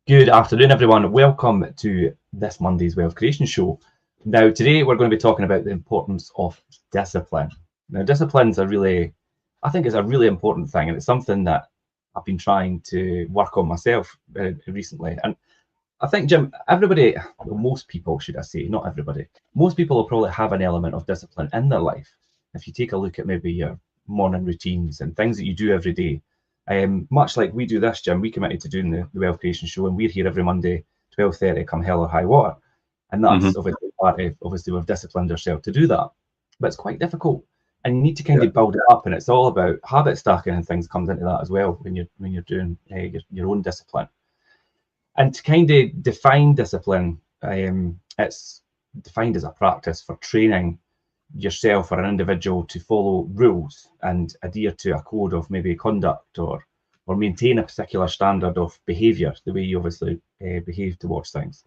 Good afternoon, everyone. Welcome to this Monday's Wealth Creation Show. Now, today we're going to be talking about the importance of discipline. Now, discipline's I think it's a really important thing, and it's something that I've been trying to work on myself recently. And I think, Jim, most people, should I say, not everybody, most people will probably have an element of discipline in their life. If you take a look at maybe your morning routines and things that you do every day, much like we do this, Jim, we committed to doing the Wealth Creation Show, and we're here every Monday, 12:30, come hell or high water. And that's obviously part of, obviously, we've disciplined ourselves to do that. But it's quite difficult. And you need to kind of build it up, and it's all about habit stacking and things comes into that as well when you're doing your own discipline. And to kind of define discipline, it's defined as a practice for training yourself or an individual to follow rules and adhere to a code of maybe conduct or maintain a particular standard of behaviour, the way you obviously behave towards things.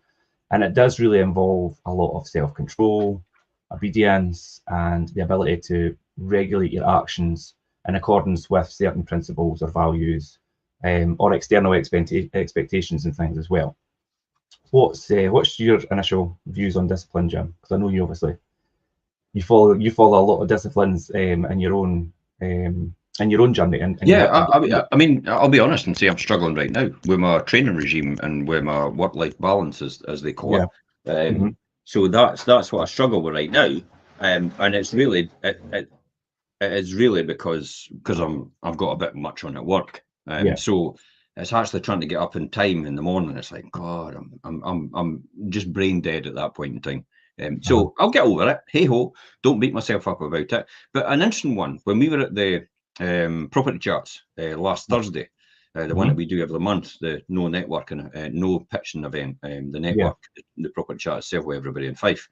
And it does really involve a lot of self-control, obedience, and the ability to regulate your actions in accordance with certain principles or values, or external expectations and things as well. What's your initial views on discipline, Jim? Because I know you obviously you follow a lot of disciplines in your own journey. I mean, I'll be honest and say I'm struggling right now with my training regime and with my work-life balance, as they call it. So that's what I struggle with right now, and it's really it is really because I've got a bit much on at work. So it's actually trying to get up in time in the morning. It's like, God, I'm just brain dead at that point in time. So I'll get over it. Hey ho, don't beat myself up about it. But an interesting one, when we were at the property charts last Thursday, the one that we do every month, the no networking, no pitching event, the network, the property chart itself with everybody in Fife.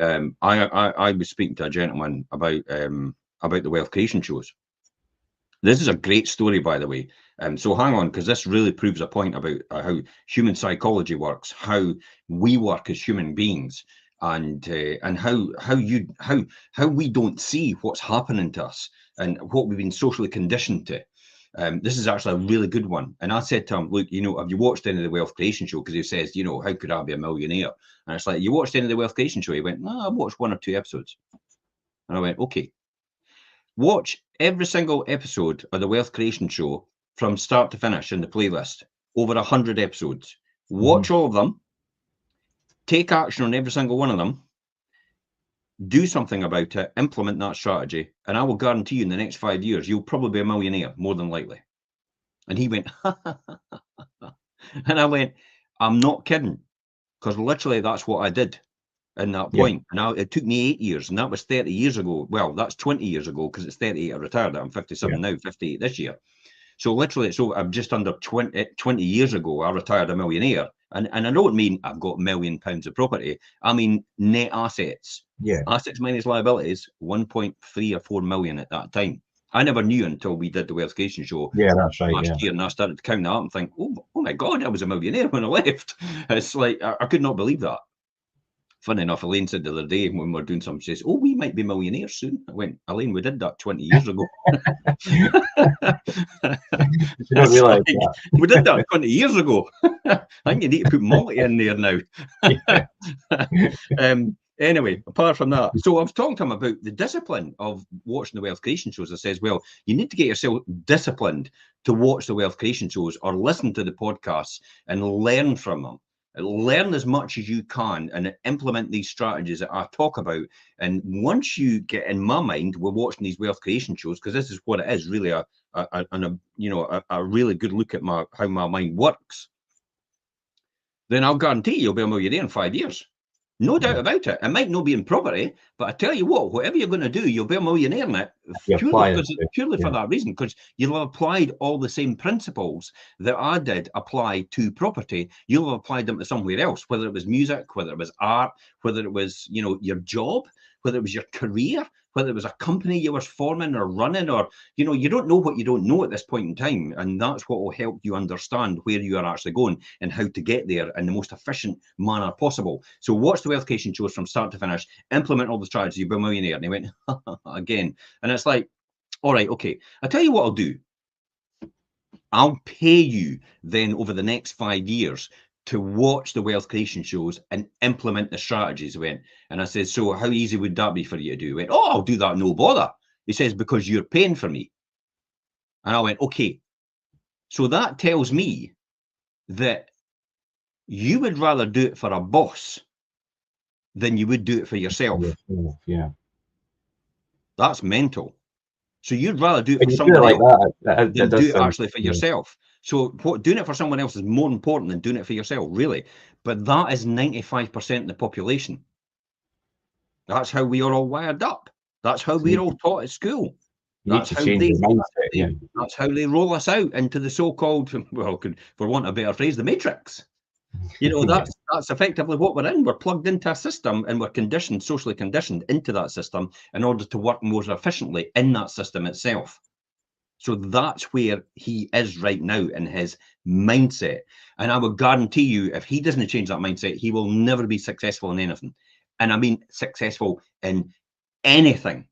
I was speaking to a gentleman about the wealth creation shows. This is a great story, by the way. So hang on, because this really proves a point about how human psychology works, how we work as human beings, and how we don't see what's happening to us and what we've been socially conditioned to. This is actually a really good one. And I said to him, look, have you watched any of the wealth creation show? Because he says, how could I be a millionaire? And it's like, you watched any of the wealth creation show? He went, no, I've watched 1 or 2 episodes. And I went, okay. Watch every single episode of the Wealth Creation Show from start to finish in the playlist. Over 100 episodes. Watch all of them. Take action on every single one of them. Do something about it. Implement that strategy. And I will guarantee you in the next 5 years, you'll probably be a millionaire, more than likely. And he went, and I went, I'm not kidding. Because literally that's what I did. In that point. Now it took me 8 years, and that was 30 years ago. Well, that's 20 years ago because it's 38 I retired. I'm 57 now, 58 this year. So literally, I'm just under 20 years ago, I retired a millionaire. And I don't mean I've got £1 million of property. I mean net assets. Assets minus liabilities, 1.3 or 4 million at that time. I never knew until we did the Wealth Creation Show that's right, last year, and I started to count that up and think, oh my God, I was a millionaire when I left. It's like, I could not believe that. Funny enough, Elaine said the other day when we were doing something, she says, oh, we might be millionaires soon. I went, Elaine, we did that 20 years ago. You don't realise that. We did that 20 years ago. I think you need to put multi in there now. Anyway, apart from that, so I've talked to him about the discipline of watching the wealth creation shows. I says, well, you need to get yourself disciplined to watch the wealth creation shows or listen to the podcasts and learn from them. Learn as much as you can and implement these strategies that I talk about. And once you get, in my mind, we're watching these wealth creation shows, because this is what it is, really a really good look at how my mind works. Then I'll guarantee you'll be a millionaire in 5 years. No doubt about it. It might not be in property, but I tell you what, whatever you're going to do, you'll be a millionaire in it. Purely for that reason, because you'll have applied all the same principles that I did apply to property. You'll have applied them to somewhere else, whether it was music, whether it was art, whether it was, your job, whether it was your career, whether it was a company you were forming or running, or, you don't know what you don't know at this point in time. And that's what will help you understand where you are actually going and how to get there in the most efficient manner possible. So watch the wealth creation shows from start to finish, implement all the strategies, you'll be a millionaire. And he went, again. And it's like, all right, okay. I'll tell you what I'll do. I'll pay you then over the next 5 years to watch the wealth creation shows and implement the strategies. And I said, so how easy would that be for you to do? He went, oh, I'll do that, no bother. He says, because you're paying for me. And I went, okay. So that tells me that you would rather do it for a boss than you would do it for yourself. Yeah. That's mental. So you'd rather do it for someone else than do it actually for yourself. So doing it for someone else is more important than doing it for yourself, really. But that is 95% of the population. That's how we are all wired up. That's how we're all taught at school. That's how that's how they roll us out into the so-called, well, for want of a better phrase, the matrix. You know, that's effectively what we're in. We're plugged into a system and we're conditioned, socially conditioned into that system in order to work more efficiently in that system itself. So that's where he is right now in his mindset. And I would guarantee you, if he doesn't change that mindset, he will never be successful in anything. And I mean successful in anything,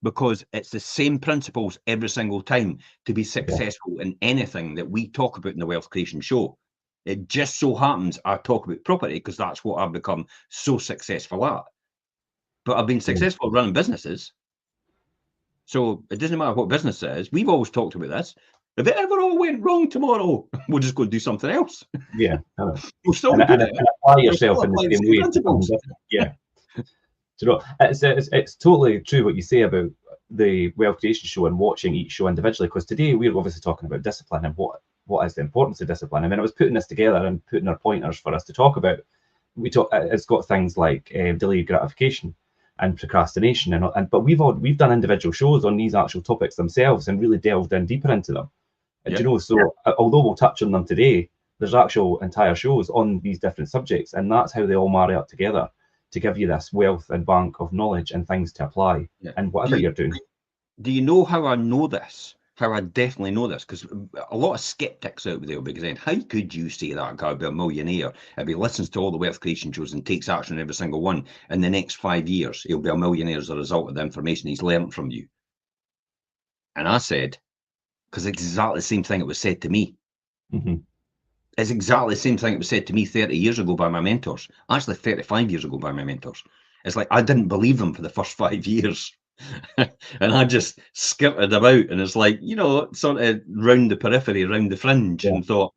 because it's the same principles every single time to be successful in anything that we talk about in the Wealth Creation Show. It just so happens I talk about property because that's what I've become so successful at. But I've been successful running businesses. So it doesn't matter what business it is. We've always talked about this. If it ever all went wrong tomorrow, we'll just go and do something else. Yeah. We'll still and apply yourself in the same way. Principles. Yeah. You know, it's totally true what you say about the Wealth Creation Show and watching each show individually, because today we're obviously talking about discipline and what is the importance of discipline. I mean, I was putting this together and putting our pointers for us to talk about. It's got things like delayed gratification and procrastination, but we've done individual shows on these actual topics themselves and really delved in deeper into them. And you know, so although we'll touch on them today, there's actual entire shows on these different subjects, and that's how they all marry up together to give you this wealth and bank of knowledge and things to apply and whatever you're doing. Do you know how I know this? How I definitely know this? Because a lot of skeptics out there will be saying, how could you say that guy will be a millionaire if he listens to all the wealth creation shows and takes action on every single one? In the next 5 years, he'll be a millionaire as a result of the information he's learned from you. And I said, because it's exactly the same thing it was said to me. It's exactly the same thing it was said to me 30 years ago by my mentors. Actually, 35 years ago by my mentors. It's like I didn't believe them for the first 5 years. And I just skirted about, and it's like, you know, sort of round the periphery, round the fringe, and thought,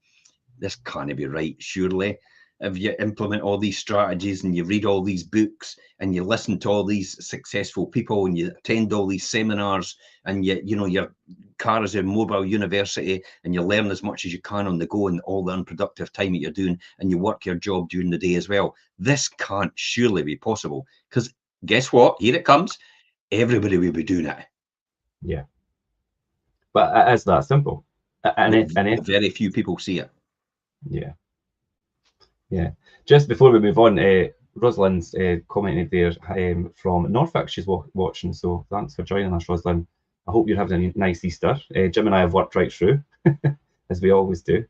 this can't be right, surely. If you implement all these strategies and you read all these books and you listen to all these successful people and you attend all these seminars and your car is a mobile university and you learn as much as you can on the go and all the unproductive time that you're doing, and you work your job during the day as well. This can't surely be possible, because guess what? Here it comes. Everybody will be doing it. Yeah. But it is that simple. And very few people see it. Yeah. Yeah. Just before we move on, Rosalind's commented there from Norfolk. She's watching, so thanks for joining us, Rosalind. I hope you're having a nice Easter. Jim and I have worked right through, as we always do.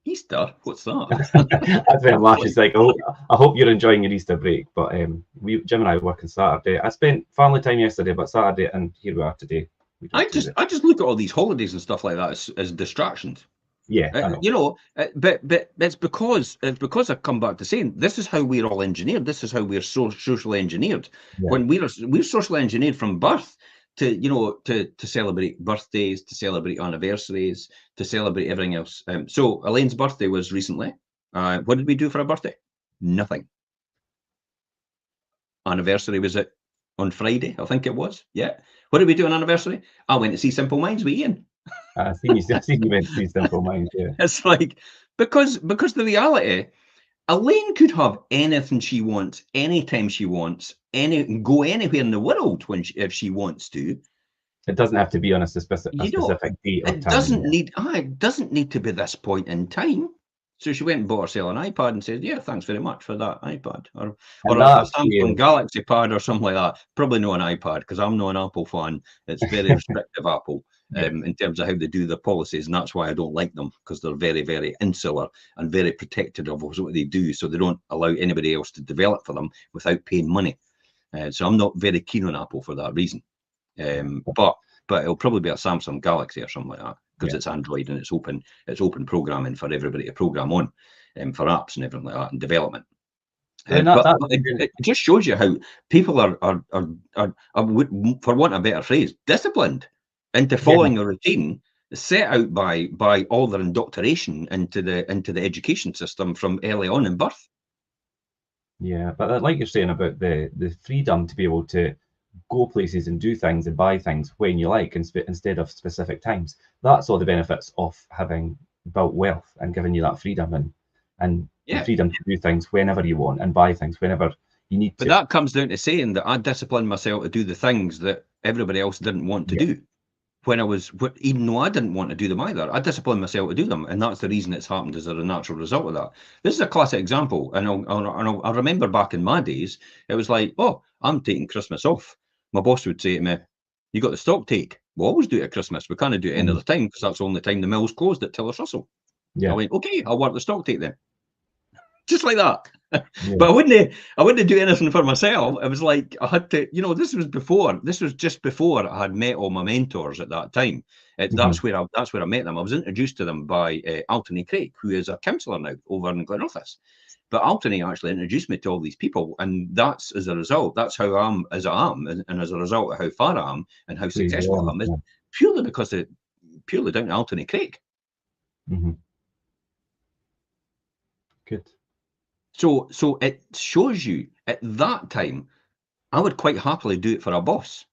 Easter? What's that? That's very much. It's like, I hope you're enjoying your Easter break. But Jim and I work on Saturday. I spent family time yesterday, but Saturday, and here we are today. I just look at all these holidays and stuff like that as distractions. Yeah, you know, but it's because I've come back to saying this is how we're all engineered. This is how we're socially engineered. Yeah. When we're socially engineered from birth to celebrate birthdays, to celebrate anniversaries, to celebrate everything else. So Elaine's birthday was recently. What did we do for her birthday? Nothing. Anniversary was it on Friday? I think it was. Yeah. What did we do on anniversary? I went to see Simple Minds with Ian. I seen you went to see Simple Minds. Yeah. It's like because the reality, Elaine could have anything she wants, anytime she wants, go anywhere in the world if she wants to. It doesn't have to be on a specific date or time. It doesn't need to be this point in time. So she went and bought herself an iPad and said, "Yeah, thanks very much for that iPad," or a Samsung Galaxy Pad or something like that. Probably not an iPad, because I'm not an Apple fan. It's very restrictive, Apple, in terms of how they do their policies, and that's why I don't like them, because they're very, very insular and very protective of what they do, so they don't allow anybody else to develop for them without paying money. So I'm not very keen on Apple for that reason. But it'll probably be a Samsung Galaxy or something like that. because it's Android and it's open programming for everybody to program on, for apps and everything like that and development. But it just shows you how people are, for want of a better phrase, disciplined into following a routine set out by all their indoctrination into the education system from early on in birth. Yeah, but like you're saying about the freedom to be able to go places and do things and buy things when you like instead of specific times. That's all the benefits of having built wealth and giving you that freedom and the freedom to do things whenever you want and buy things whenever you need to. But that comes down to saying that I disciplined myself to do the things that everybody else didn't want to do. Even though I didn't want to do them either, I disciplined myself to do them, and that's the reason it's happened as a natural result of that. This is a classic example, and I remember back in my days, it was like, oh, I'm taking Christmas off. My boss would say to me, "You got the stock take? We always do it at Christmas. We can't do it any other time because that's the only time the mill's closed at Tillis Russell." I went, "Okay, I'll work the stock take then." Just like that. But I wouldn't do anything for myself. It was like I had to, this was just before I had met all my mentors at that time. That's where I met them. I was introduced to them by Altony Craig, who is a counsellor now over in Glenrothes. But Altony actually introduced me to all these people, and that's as a result. That's how I am as I am, and as a result of how far I am and how successful I am, is purely down to Altony Craig. Good. So it shows you at that time, I would quite happily do it for a boss,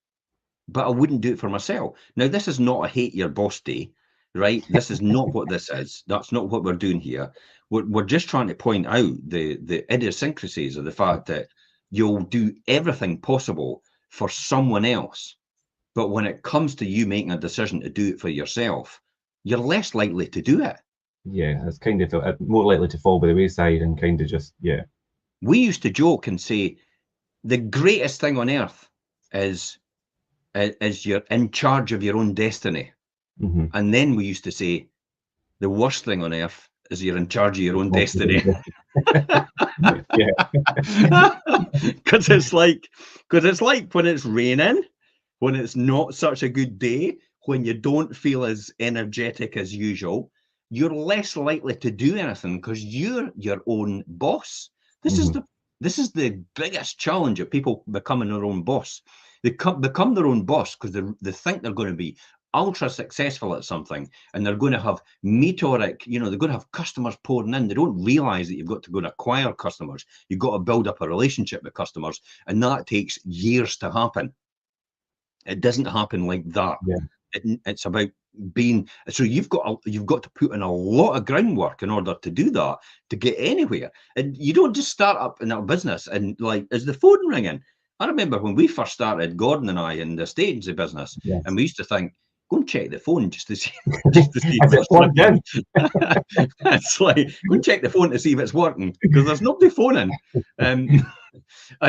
but I wouldn't do it for myself. Now, this is not a hate your boss day, right? This is not what this is. That's not what we're doing here. We're just trying to point out the idiosyncrasies of the fact that you'll do everything possible for someone else, but when it comes to you making a decision to do it for yourself, you're less likely to do it. Yeah, it's kind of more likely to fall by the wayside and kind of just, We used to joke and say the greatest thing on earth is you're in charge of your own destiny. And then we used to say the worst thing on earth is you're in charge of your own destiny. Because it's like when it's raining, when it's not such a good day, when you don't feel as energetic as usual, you're less likely to do anything because you're your own boss. This is the biggest challenge of people becoming their own boss. They become their own boss because they think they're going to be ultra successful at something, and they're going to have meteoric, they're going to have customers pouring in. They don't realize that you've got to go and acquire customers. You've got to build up a relationship with customers, and that takes years to happen. It doesn't happen like that. It's about being, so you've got to put in a lot of groundwork in order to do that, to get anywhere. And you don't just start up in a business and like, is the phone ringing? I remember when we first started, Gordon and I, in the estate agency business, and we used to think, go and check the phone just to see if it's working. It's like, go and check the phone to see if it's working, because there's nobody phoning. And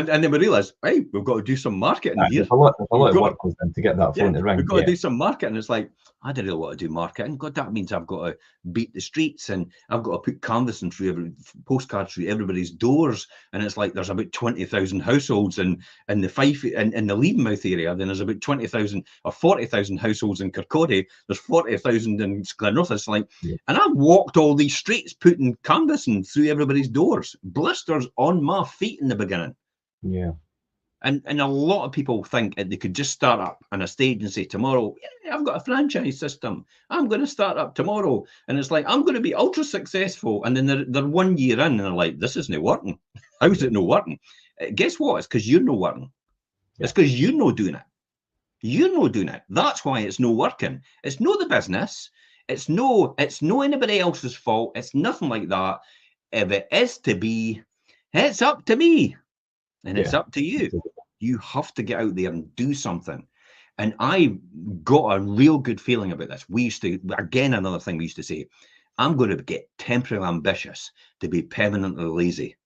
then we realised, hey, we've got to do some marketing here. A lot of work goes in to get that phone to ring. We've got to do some marketing. It's like, I don't really want to do marketing. God, that means I've got to beat the streets, and I've got to put canvassing through postcards through everybody's doors. And it's like there's about 20,000 households in the Fife in the Levenmouth area. Then there's about 20,000 or 40,000 households in Kirkcaldy. There's 40,000 in Glenrothes. Like, and I've walked all these streets putting canvassing through everybody's doors, blisters on my feet in the beginning. Yeah. And a lot of people think that they could just start up an estate agency tomorrow. Yeah, I've got a franchise system. I'm going to start up tomorrow. And it's like, I'm going to be ultra successful. And then they're 1 year in and they're like, this isn't working. How is it not working? Guess what? It's because you're not working. It's because you're not doing it. You're not doing it. That's why it's not working. It's not the business. It's no anybody else's fault. It's nothing like that. If it is to be, it's up to me. And it's up to you. You have to get out there and do something. And I got a real good feeling about this. We used to, again, another thing we used to say, I'm going to get temporarily ambitious to be permanently lazy.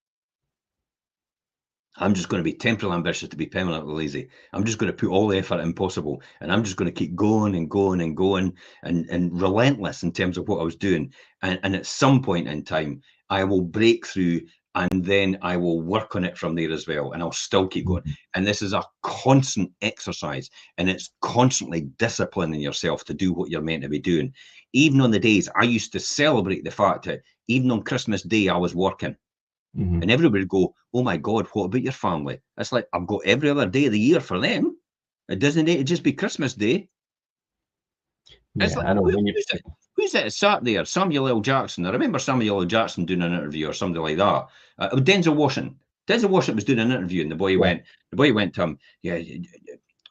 I'm just going to be temporarily ambitious to be permanently lazy. I'm just going to put all the effort in possible. And I'm just going to keep going and going and going and relentless in terms of what I was doing. And at some point in time, I will break through and then I will work on it from there as well, and I'll still keep going. And this is a constant exercise, and it's constantly disciplining yourself to do what you're meant to be doing. Even on the days I used to celebrate the fact that even on Christmas Day I was working, and everybody would go, "Oh my God, what about your family?" It's like, I've got every other day of the year for them. It doesn't need to just be Christmas Day. It's like, I know. who's it sat there? Samuel L. Jackson. I remember Samuel L. Jackson doing an interview or something like that. Denzel Washington. Denzel Washington was doing an interview, and the boy went to him, "Yeah,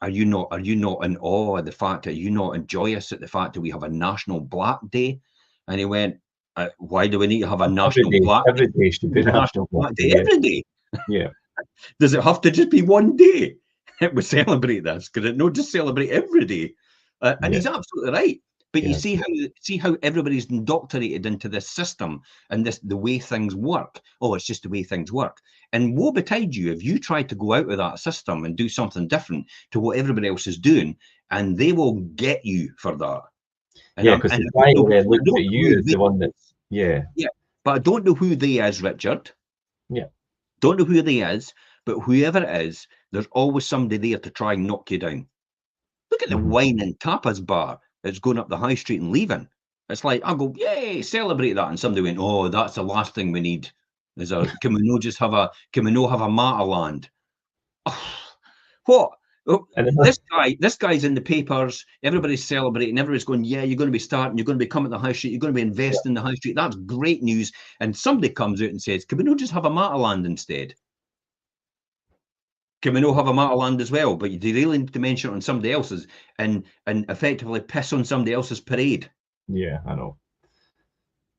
are you not in awe of the fact that you not joyous at the fact that we have a National Black Day?" And he went, "Why do we need to have a National Black Day? Every day should be National Black Day. Every day. Yeah. Does it have to just be one day? We celebrate this. Could it not just celebrate every day?" And he's absolutely right. But you see how everybody's indoctrinated into this system and the way things work. Oh, it's just the way things work. And woe betide you if you try to go out of that system and do something different to what everybody else is doing, and they will get you for that. And because society then looks at you as the one that's but I don't know who they is, Richard. Yeah. Don't know who they is, but whoever it is, there's always somebody there to try and knock you down. Look at the wine and tapas bar that's going up the high street and leaving. It's like, I go, yay, celebrate that. And somebody went, oh, that's the last thing we need. Can we not have a Mataland? Oh, what? Oh, this guy's in the papers. Everybody's celebrating. Everybody's going, yeah, you're going to be starting. You're going to be coming to the high street. You're going to be investing in the high street. That's great news. And somebody comes out and says, can we not just have a Mataland instead? Can we not have a Mataland as well? But do you really need to mention it on somebody else's and effectively piss on somebody else's parade? Yeah, I know.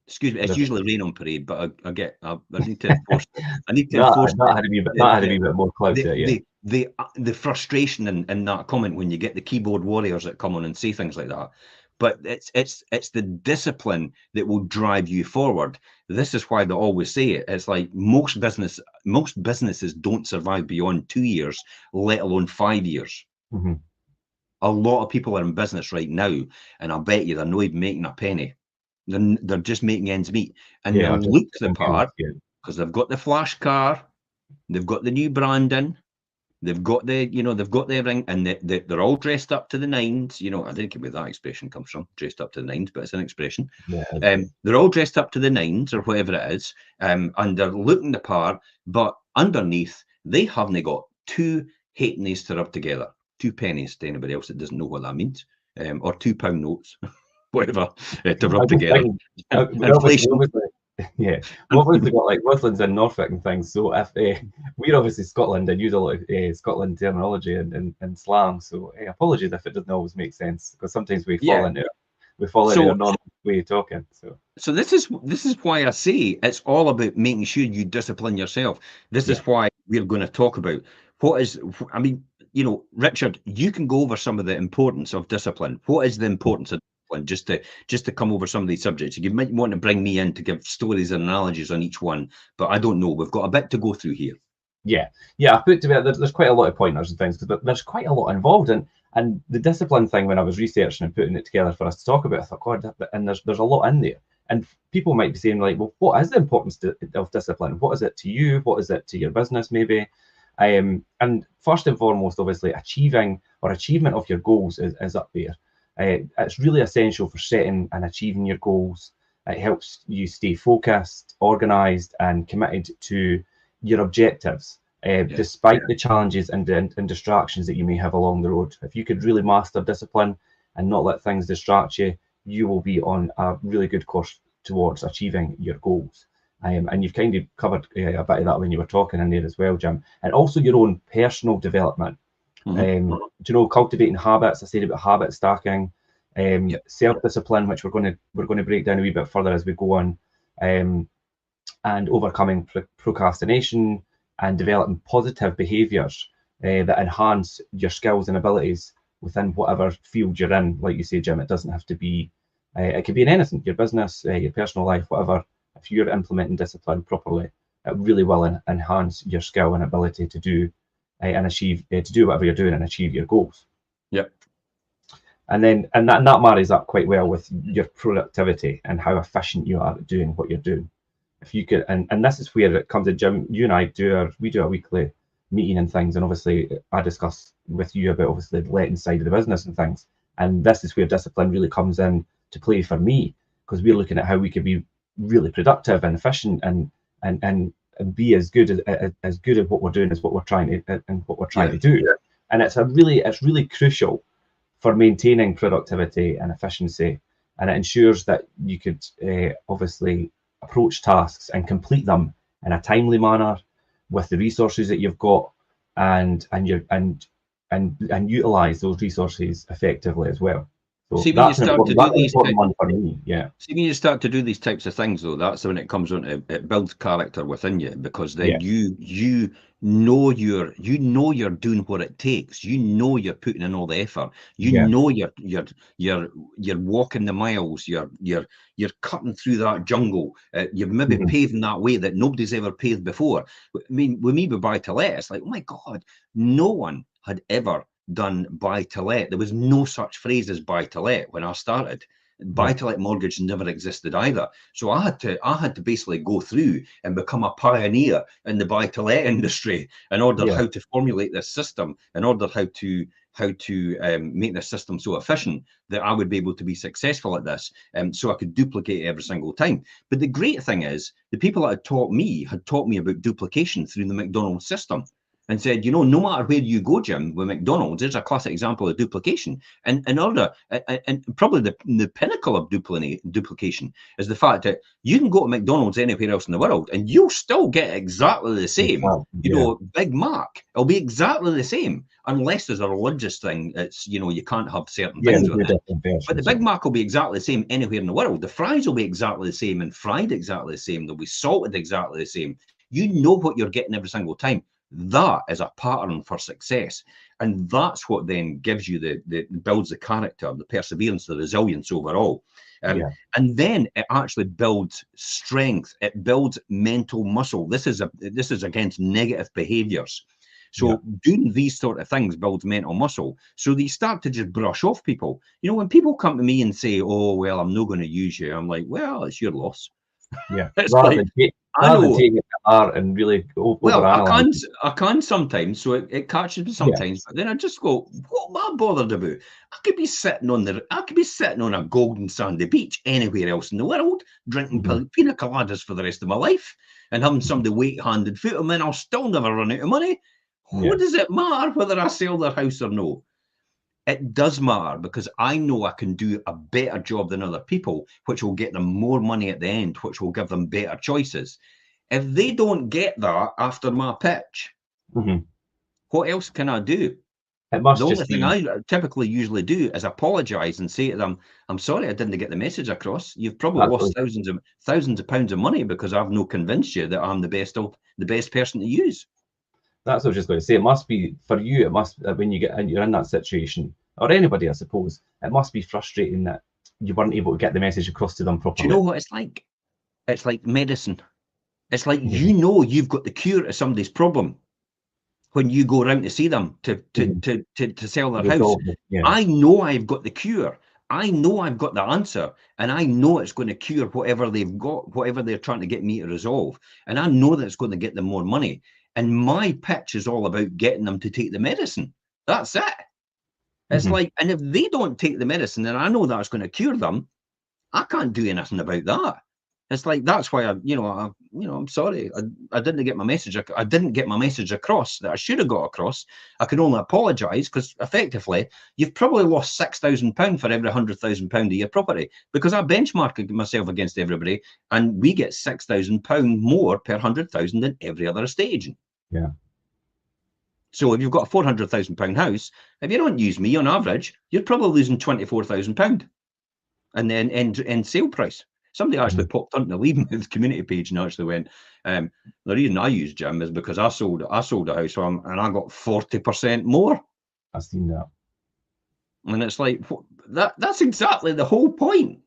Excuse me, it's usually rain on parade, but I need to enforce. I need to enforce. That had to be a bit more clout to it. The frustration in that comment when you get the keyboard warriors that come on and say things like that. But it's the discipline that will drive you forward. This is why they always say it. It's like most businesses don't survive beyond 2 years, let alone 5 years. A lot of people are in business right now, and I bet you they're not even making a penny. They're just making ends meet, and they look the part because they've got the flash car, they've got the new branding. They've got everything, and they're all dressed up to the nines. I didn't get where that expression comes from, dressed up to the nines, but it's an expression. They're all dressed up to the nines or whatever it is, and they're looking the part, but underneath, they haven't got 2 halfpennies to rub together, 2 pennies to anybody else that doesn't know what that means, or £2 notes, whatever, to rub together. Inflation. What was got like Whistlands in Norfolk and things. So if we're obviously Scotland and use a lot of Scotland terminology and slang. So apologies if it doesn't always make sense, because sometimes we fall into a normal way of talking. So this is why I say it's all about making sure you discipline yourself. This is why we're going to talk about Richard, you can go over some of the importance of discipline. What is the importance of discipline? Just to come over some of these subjects. You might want to bring me in to give stories and analogies on each one, but I don't know. We've got a bit to go through here. Yeah. I put together. There's quite a lot of pointers and things, but there's quite a lot involved in. And the discipline thing, when I was researching and putting it together for us to talk about, I thought, God, and there's a lot in there. And people might be saying, like, well, what is the importance of discipline? What is it to you? What is it to your business, maybe? And first and foremost, obviously, achievement of your goals is up there. It's really essential for setting and achieving your goals. It helps you stay focused, organised, and committed to your objectives, despite the challenges and distractions that you may have along the road. If you could really master discipline and not let things distract you, you will be on a really good course towards achieving your goals. And you've kind of covered a bit of that when you were talking in there as well, Jim. And also your own personal development. Cultivating habits. I said about habit stacking, self-discipline, which we're going to break down a wee bit further as we go on, and overcoming procrastination and developing positive behaviours that enhance your skills and abilities within whatever field you're in. Like you say, Jim, it doesn't have to be. It could be in anything, your business, your personal life, whatever. If you're implementing discipline properly, it really will enhance your skill and ability to do and achieve to do whatever you're doing and achieve your goals. And that marries up quite well with your productivity and how efficient you are at doing what you're doing. if you could, and this is where it comes in, Jim. You and I do a weekly meeting and things, and obviously I discuss with you about obviously the letting side of the business and things. And this is where discipline really comes in to play for me, because we're looking at how we could be really productive and efficient and be as good at what we're doing as what we're trying to do. Yeah. And it's really crucial for maintaining productivity and efficiency, and it ensures that you could obviously approach tasks and complete them in a timely manner with the resources that you've got, and utilize those resources effectively as well. So see, when you start to do these one for me, yeah. See, when you start to do these types of things, though, that's when it comes on. It builds character within you, because then you know you're doing what it takes. You know you're putting in all the effort. You know you're walking the miles. You're cutting through that jungle. You're maybe paving that way that nobody's ever paved before. I mean, with me with buy to let, it's like, oh my God, no one had ever done buy to let. There was no such phrase as buy to let when I started. Buy to let mortgage never existed either. So I had to basically go through and become a pioneer in the buy to let industry in order how to formulate this system, in order how to make this system so efficient that I would be able to be successful at this, so I could duplicate every single time. But the great thing is, the people that had taught me about duplication through the McDonald's system, and said, you know, no matter where you go, Jim, with McDonald's, there's a classic example of duplication. And probably the pinnacle of duplication is the fact that you can go to McDonald's anywhere else in the world and you'll still get exactly the same. You know, Big Mac, it'll be exactly the same, unless there's a religious thing. It's, you know, you can't have certain things with it. But the Big Mac will be exactly the same anywhere in the world. The fries will be exactly the same and fried exactly the same. They'll be salted exactly the same. You know what you're getting every single time. That is a pattern for success, and that's what then gives you the builds the character, the perseverance, the resilience overall. And then it actually builds strength. It builds mental muscle. This is against negative behaviors. So doing these sort of things builds mental muscle. So they start to just brush off people. You know, when people come to me and say, "Oh, well, I'm not going to use you," I'm like, "Well, it's your loss." Yeah, it's like, I know. Taking it apart and really I can sometimes, so it catches me sometimes. But then I just go, what am I bothered about? I could be sitting on a golden sandy beach anywhere else in the world, drinking pina coladas for the rest of my life, and having somebody wait-handed foot them, and I'll still never run out of money. What does it matter whether I sell their house or no? It does matter, because I know I can do a better job than other people, which will get them more money at the end, which will give them better choices. If they don't get that after my pitch, what else can I do? The only thing I typically usually do is apologize and say to them, "I'm sorry, I didn't get the message across. You've probably lost thousands of pounds of money because I've not convinced you that I'm the best person to use." That's what I was just going to say. It must be, for you, it must, when you're in that situation, or anybody, I suppose, it must be frustrating that you weren't able to get the message across to them properly. Do you know what it's like? It's like medicine. It's like, you know, you've got the cure to somebody's problem when you go around to see them to sell their house. I know I've got the cure. I know I've got the answer, and I know it's going to cure whatever they've got, whatever they're trying to get me to resolve. And I know that it's going to get them more money. And my pitch is all about getting them to take the medicine. That's it. It's like, and if they don't take the medicine, then I know that's going to cure them. I can't do anything about that. It's like, that's why I'm sorry. I didn't get my message. I didn't get my message across that I should have got across. I can only apologise, because effectively you've probably lost £6,000 for every £100,000 of your property, because I benchmark myself against everybody, and we get £6,000 more per 100,000 than every other estate agent. Yeah. So if you've got a £400,000 house, if you don't use me on average, you're probably losing £24,000, and then end sale price. Somebody actually popped onto the Leave community page and actually went, the reason I use Jim is because I sold a house and I got 40% more. I've seen that. And it's like, that's exactly the whole point.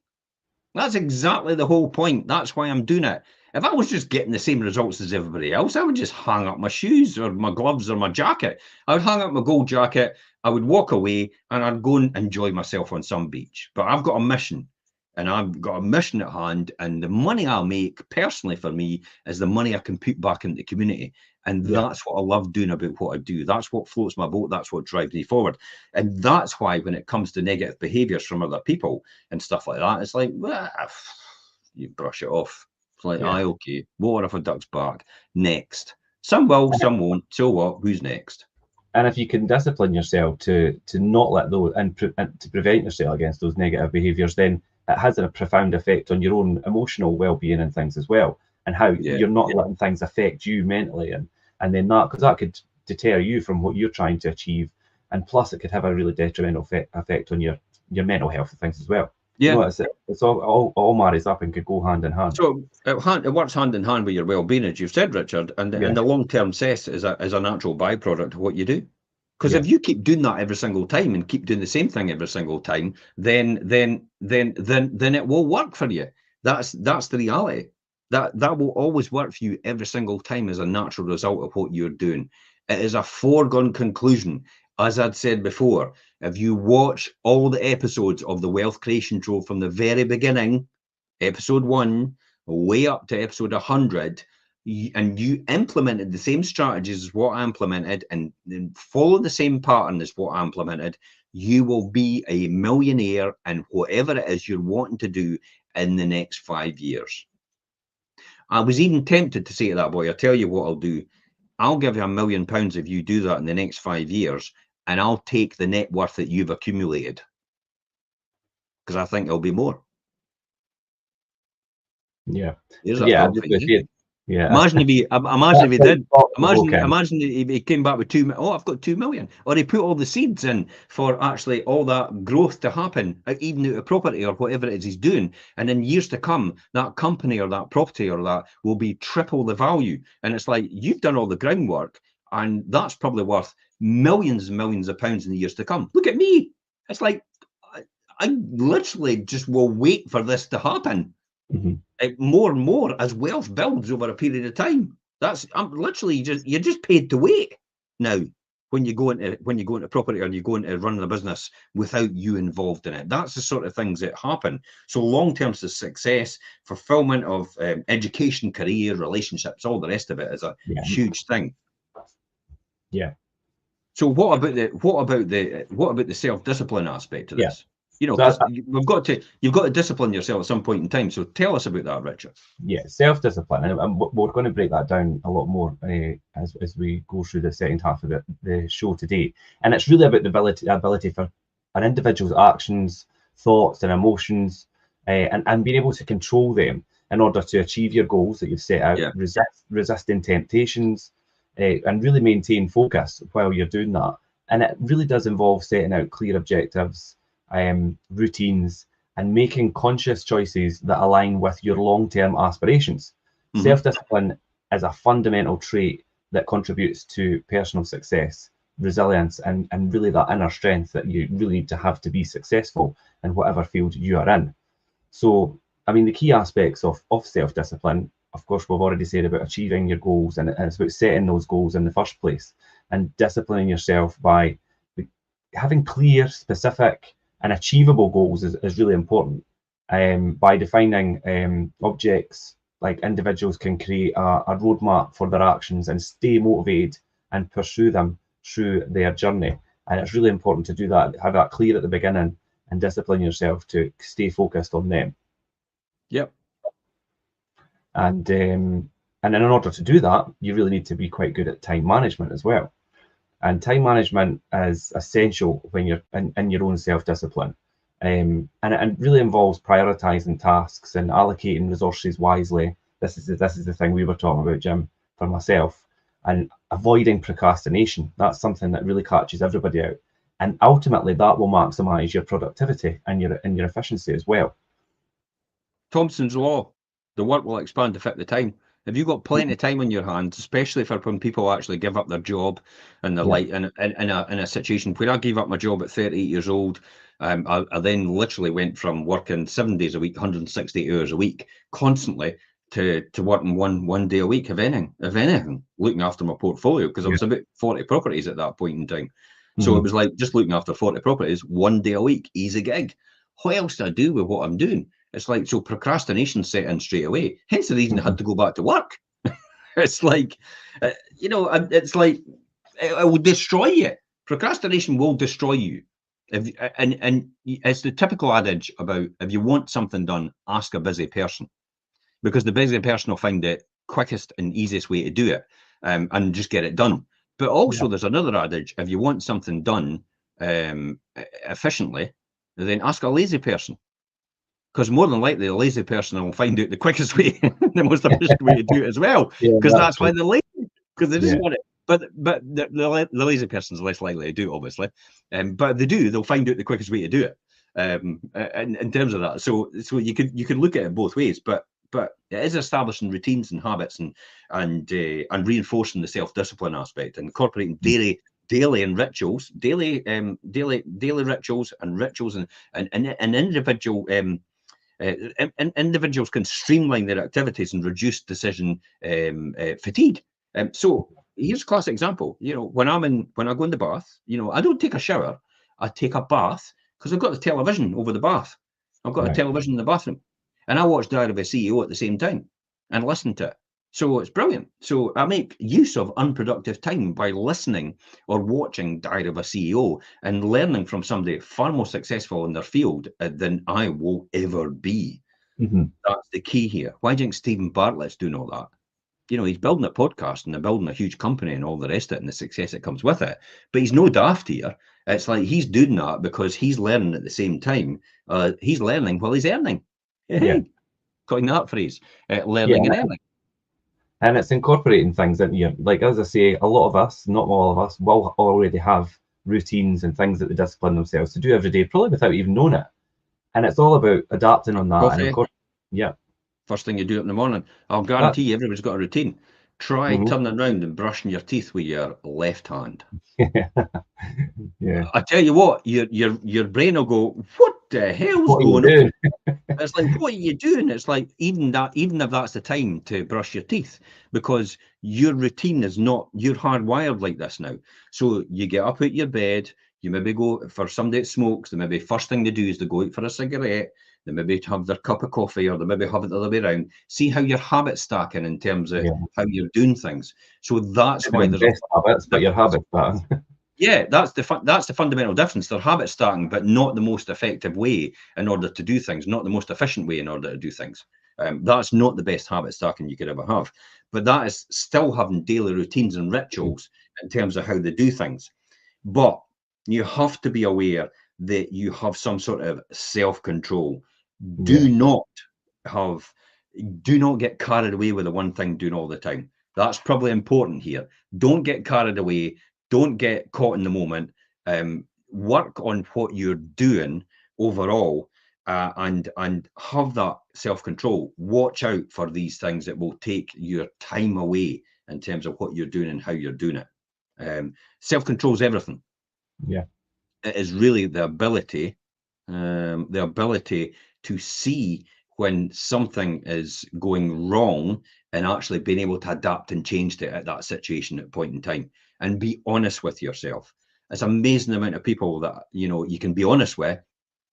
That's exactly the whole point. That's why I'm doing it. If I was just getting the same results as everybody else, I would just hang up my shoes or my gloves or my jacket. I would hang up my gold jacket. I would walk away and I'd go and enjoy myself on some beach. But I've got a mission. and I've got a mission at hand, and the money I'll make personally for me is the money I can put back into the community. And that's what I love doing about what I do. That's what floats my boat. That's what drives me forward. And that's why when it comes to negative behaviors from other people and stuff like that, it's like, well, you brush it off. It's like, aye, okay, water off a duck's back. Next. Some will, some won't. So what? Who's next? And if you can discipline yourself to not let those and to prevent yourself against those negative behaviours, then it has a profound effect on your own emotional well-being and things as well, and how you're not letting things affect you mentally, and then because that could deter you from what you're trying to achieve, and plus it could have a really detrimental effect on your mental health and things as well. Yeah, it's all marries up and could go hand in hand. So it works hand in hand with your well-being, as you've said, Richard, and the long-term success is a natural byproduct of what you do. Because if you keep doing that every single time and keep doing the same thing every single time, then it will work for you. That's the reality. That will always work for you every single time as a natural result of what you're doing. It is a foregone conclusion. As I'd said before, if you watch all the episodes of the Wealth Creation Show from the very beginning, episode 1, way up to episode 100, and you implemented the same strategies as what I implemented and follow the same pattern as what I implemented, you will be a millionaire in whatever it is you're wanting to do in the next 5 years. I was even tempted to say to that boy, I'll tell you what I'll do. I'll give you £1 million if you do that in the next 5 years, and I'll take the net worth that you've accumulated. Because I think it'll be more. Yeah. Imagine if he did. Imagine if he came back with 2 million. Oh, I've got 2 million. Or he put all the seeds in for actually all that growth to happen, even out of property or whatever it is he's doing. And in years to come, that company or that property or that will be triple the value. And it's like, you've done all the groundwork, and that's probably worth millions and millions of pounds in the years to come. Look at me. It's like, I literally just will wait for this to happen. More and more as wealth builds over a period of time. I'm literally you're just paid to wait now when you go into property or you go into running a business without you involved in it. That's the sort of things that happen. So long-term success, fulfillment of education, career, relationships, all the rest of it is a huge thing. Yeah. So what about the self-discipline aspect of this? You know, because you've got to discipline yourself at some point in time. So tell us about that, Richard. Yeah, self-discipline, and we're going to break that down a lot more as we go through the second half of the show today. And it's really about the ability for an individual's actions, thoughts, and emotions, and being able to control them in order to achieve your goals that you've set out, resisting temptations, and really maintain focus while you're doing that. And it really does involve setting out clear objectives, routines, and making conscious choices that align with your long-term aspirations. Self-discipline is a fundamental trait that contributes to personal success, resilience, and really that inner strength that you really need to have to be successful in whatever field you are in. So, I mean, the key aspects of self-discipline, of course, we've already said about achieving your goals, and it's about setting those goals in the first place and disciplining yourself by having clear, specific, and achievable goals is really important. By defining objects, like individuals can create a roadmap for their actions and stay motivated and pursue them through their journey. And it's really important to do that, have that clear at the beginning, and discipline yourself to stay focused on them. Yep. And in order to do that, you really need to be quite good at time management as well. And time management is essential when you're in your own self-discipline. And it really involves prioritizing tasks and allocating resources wisely. This is the thing we were talking about, Jim, for myself. And avoiding procrastination. That's something that really catches everybody out. And ultimately, that will maximize your productivity and your efficiency as well. Thompson's Law, the work will expand to fit the time. Have you got plenty of time on your hands, especially for when people actually give up their job and they're like in a situation where I gave up my job at 38 years old. I then literally went from working 7 days a week, 160 hours a week, constantly to working one day a week, if anything, looking after my portfolio, because I was about 40 properties at that point in time. So it was like just looking after 40 properties 1 day a week, easy gig. What else do I do with what I'm doing? It's like, so procrastination set in straight away. Hence the reason I had to go back to work. It's like, it's like, it will destroy you. Procrastination will destroy you. And it's the typical adage about, if you want something done, ask a busy person, because the busy person will find the quickest and easiest way to do it, and just get it done. But also there's another adage: if you want something done efficiently, then ask a lazy person, because more than likely the lazy person will find out the quickest way, the most efficient way to do it as well, because that's why they're lazy, because they just want it. But the lazy person's less likely to do it, obviously. But if they do, they'll find out the quickest way to do it. In terms of that, so you could look at it both ways, but it is establishing routines and habits, and reinforcing the self-discipline aspect, and incorporating daily rituals, daily rituals, and individual. Individuals can streamline their activities and reduce decision fatigue. So here's a classic example. When I go in the bath, I don't take a shower. I take a bath, because I've got the television over the bath. I've got a television in the bathroom, and I watch Diary of a CEO at the same time and listen to it. So it's brilliant. So I make use of unproductive time by listening or watching Diary of a CEO and learning from somebody far more successful in their field than I will ever be. That's the key here. Why do you think Stephen Bartlett's doing all that? He's building a podcast and they're building a huge company and all the rest of it and the success that comes with it. But he's no daft here. It's like he's doing that because he's learning at the same time. He's learning while he's earning. Coin that phrase, learning and earning. And it's incorporating things into you. Like, as I say, a lot of us, not all of us, will already have routines and things that they discipline themselves to do every day, probably without even knowing it. And it's all about adapting on that. Coffee. First thing you do it in the morning. I'll guarantee you everybody's got a routine. Try turning around and brushing your teeth with your left hand. I tell you what, your brain will go, what the hell's going on? It's like, what are you doing? It's like, even if that's the time to brush your teeth, because your routine is not, you're hardwired like this now. So you get up out your bed, you maybe go, for somebody that smokes, the maybe first thing they do is they go out for a cigarette, they maybe have their cup of coffee, or they maybe have it the other way around. See how your habits stacking in terms of how you're doing things. So that's why there's best habits, but your habits stacking. Yeah, that's the fundamental difference. They're habit stacking, but not the most effective way in order to do things, not the most efficient way in order to do things. That's not the best habit stacking you could ever have. But that is still having daily routines and rituals in terms of how they do things. But you have to be aware that you have some sort of self-control. Do not get carried away with the one thing doing all the time. That's probably important here. Don't get carried away. Don't get caught in the moment. Work on what you're doing overall, and have that self-control. Watch out for these things that will take your time away in terms of what you're doing and how you're doing it. Self-control is everything. It is really the ability to see when something is going wrong and actually being able to adapt and change it at that situation at a point in time, and be honest with yourself. It's amazing the amount of people that you can be honest with,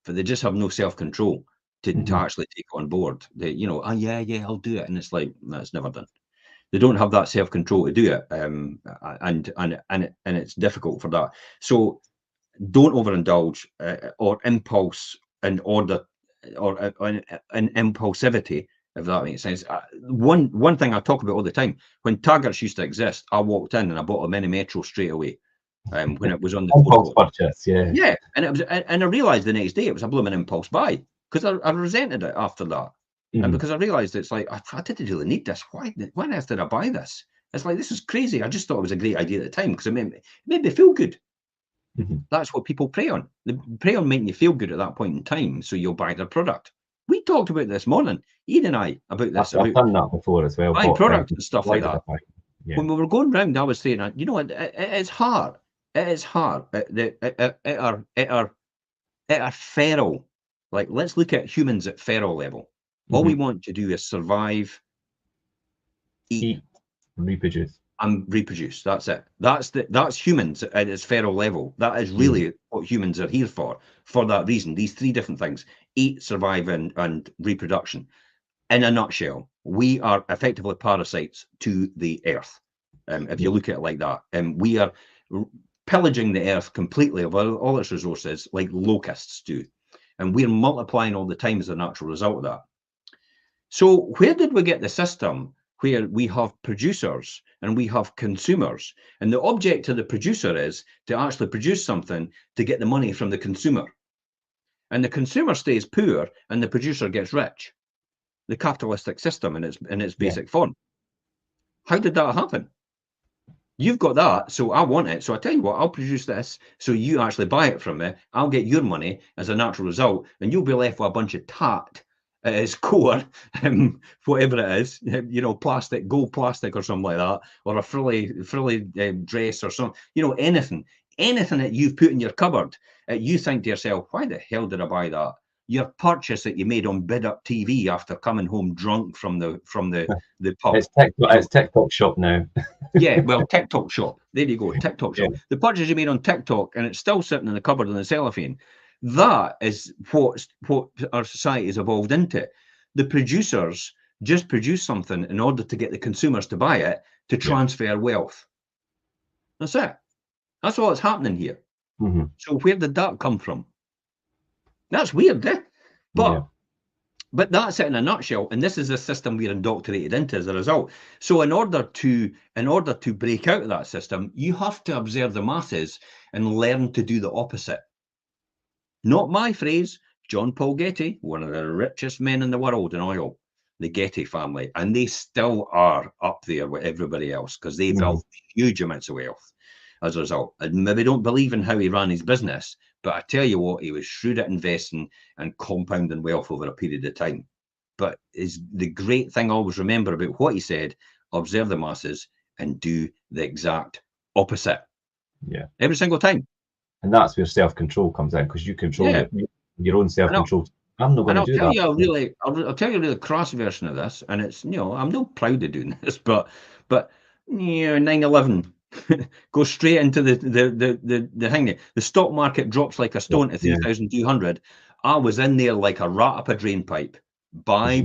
but they just have no self-control to actually take on board. They, I'll do it, and it's like, that's never done. They don't have that self-control to do it, and it's difficult for that. So don't overindulge or impulse in order, or an impulsivity, if that makes sense. One thing I talk about all the time: when Targets used to exist, I walked in and I bought a mini metro straight away. When it was on the impulse purchase, and I realized the next day it was a blooming impulse buy, because I resented it after that, and because I realized it's like, I didn't really need this. Why on earth did I buy this? It's like, this is crazy. I just thought it was a great idea at the time because it made me feel good. That's what people prey on. They prey on making you feel good at that point in time, so you'll buy their product. We talked about this morning, Ian and I, about this. I've done that before as well. Buying product and stuff like that. When we were going round, I was saying, it's hard. It is hard. At our feral, like, let's look at humans at feral level. All we want to do is survive, eat, reproduce. And reproduce. That's it. That's humans at its feral level. That is really what humans are here for that reason. These three different things: eat, survive, and reproduction. In a nutshell, we are effectively parasites to the earth. If you look at it like that, we are pillaging the earth completely of all its resources like locusts do. And we're multiplying all the time as a natural result of that. So where did we get the system where we have producers and we have consumers? And the object of the producer is to actually produce something to get the money from the consumer. And the consumer stays poor and the producer gets rich. The capitalistic system in its basic form. How did that happen? You've got that, so I want it. So I tell you what, I'll produce this, so you actually buy it from me. I'll get your money as a natural result, and you'll be left with a bunch of tat at its core, whatever it is, you know, plastic, gold plastic or something like that, or a frilly dress or something, you know, anything that you've put in your cupboard, you think to yourself, why the hell did I buy that? Your purchase that you made on Bid Up TV after coming home drunk from the pub. It's TikTok shop now. Yeah, well, TikTok shop. There you go, TikTok shop. The purchase you made on TikTok, and it's still sitting in the cupboard in the cellophane. That is what our society has evolved into. The producers just produce something in order to get the consumers to buy it, to transfer wealth. That's it. That's all that's happening here. So where did that come from? That's weird, eh? But that's it in a nutshell, and this is the system we're indoctrinated into as a result. So in order to break out of that system, you have to observe the masses and learn to do the opposite. Not my phrase, John Paul Getty, one of the richest men in the world in oil, the Getty family, and they still are up there with everybody else because they built huge amounts of wealth as a result. And maybe don't believe in how he ran his business, but I tell you what, he was shrewd at investing and compounding wealth over a period of time. But is the great thing I always remember about what he said, observe the masses and do the exact opposite. Yeah. Every single time. And that's where self-control comes in, because you control your own self-control. I'm not going to do that. I'll tell you a really crass version of this, and it's, you know, I'm not proud of doing this, but you know, 9/11 goes straight into the thing. The stock market drops like a stone to 3,200. I was in there like a rat up a drain pipe. Buy.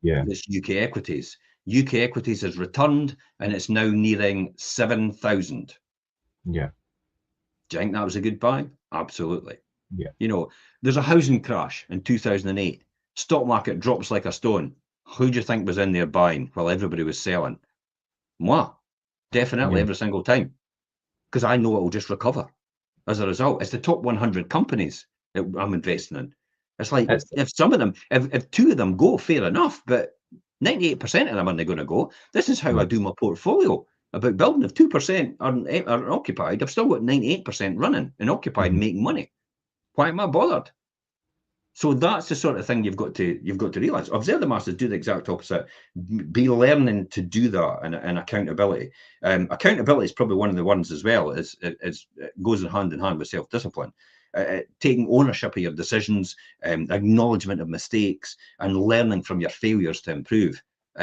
This UK equities. UK equities has returned, and it's now nearing 7,000. Yeah. Do you think that was a good buy? Absolutely. Yeah. You know, there's a housing crash in 2008. Stock market drops like a stone. Who do you think was in there buying while everybody was selling? Moi. Definitely every single time. Because I know it will just recover as a result. It's the top 100 companies that I'm investing in. It's like, if some of them, if two of them go, fair enough, but 98% of them aren't going to go. This is how I do my portfolio. About building, if 2% are occupied, I've still got 98% running and occupied and making money. Why am I bothered? So that's the sort of thing you've got to realize. Observe the masses, do the exact opposite. Be learning to do that, and accountability. Accountability is probably one of the ones as well. It goes hand in hand with self-discipline. Taking ownership of your decisions, acknowledgement of mistakes, and learning from your failures to improve.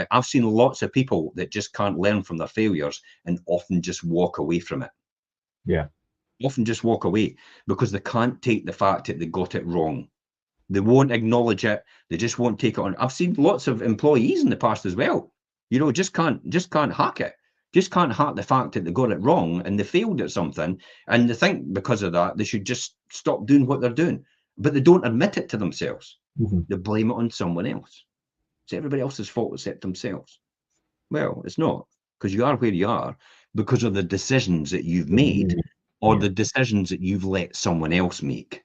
I've seen lots of people that just can't learn from their failures and often just walk away from it. Yeah. Often just walk away because they can't take the fact that they got it wrong. They won't acknowledge it. They just won't take it on. I've seen lots of employees in the past as well. You know, just can't hack it. Just can't hack the fact that they got it wrong and they failed at something. And they think because of that, they should just stop doing what they're doing. But they don't admit it to themselves. They blame it on someone else. It's everybody else's fault except themselves. Well, it's not, because you are where you are because of the decisions that you've made or the decisions that you've let someone else make.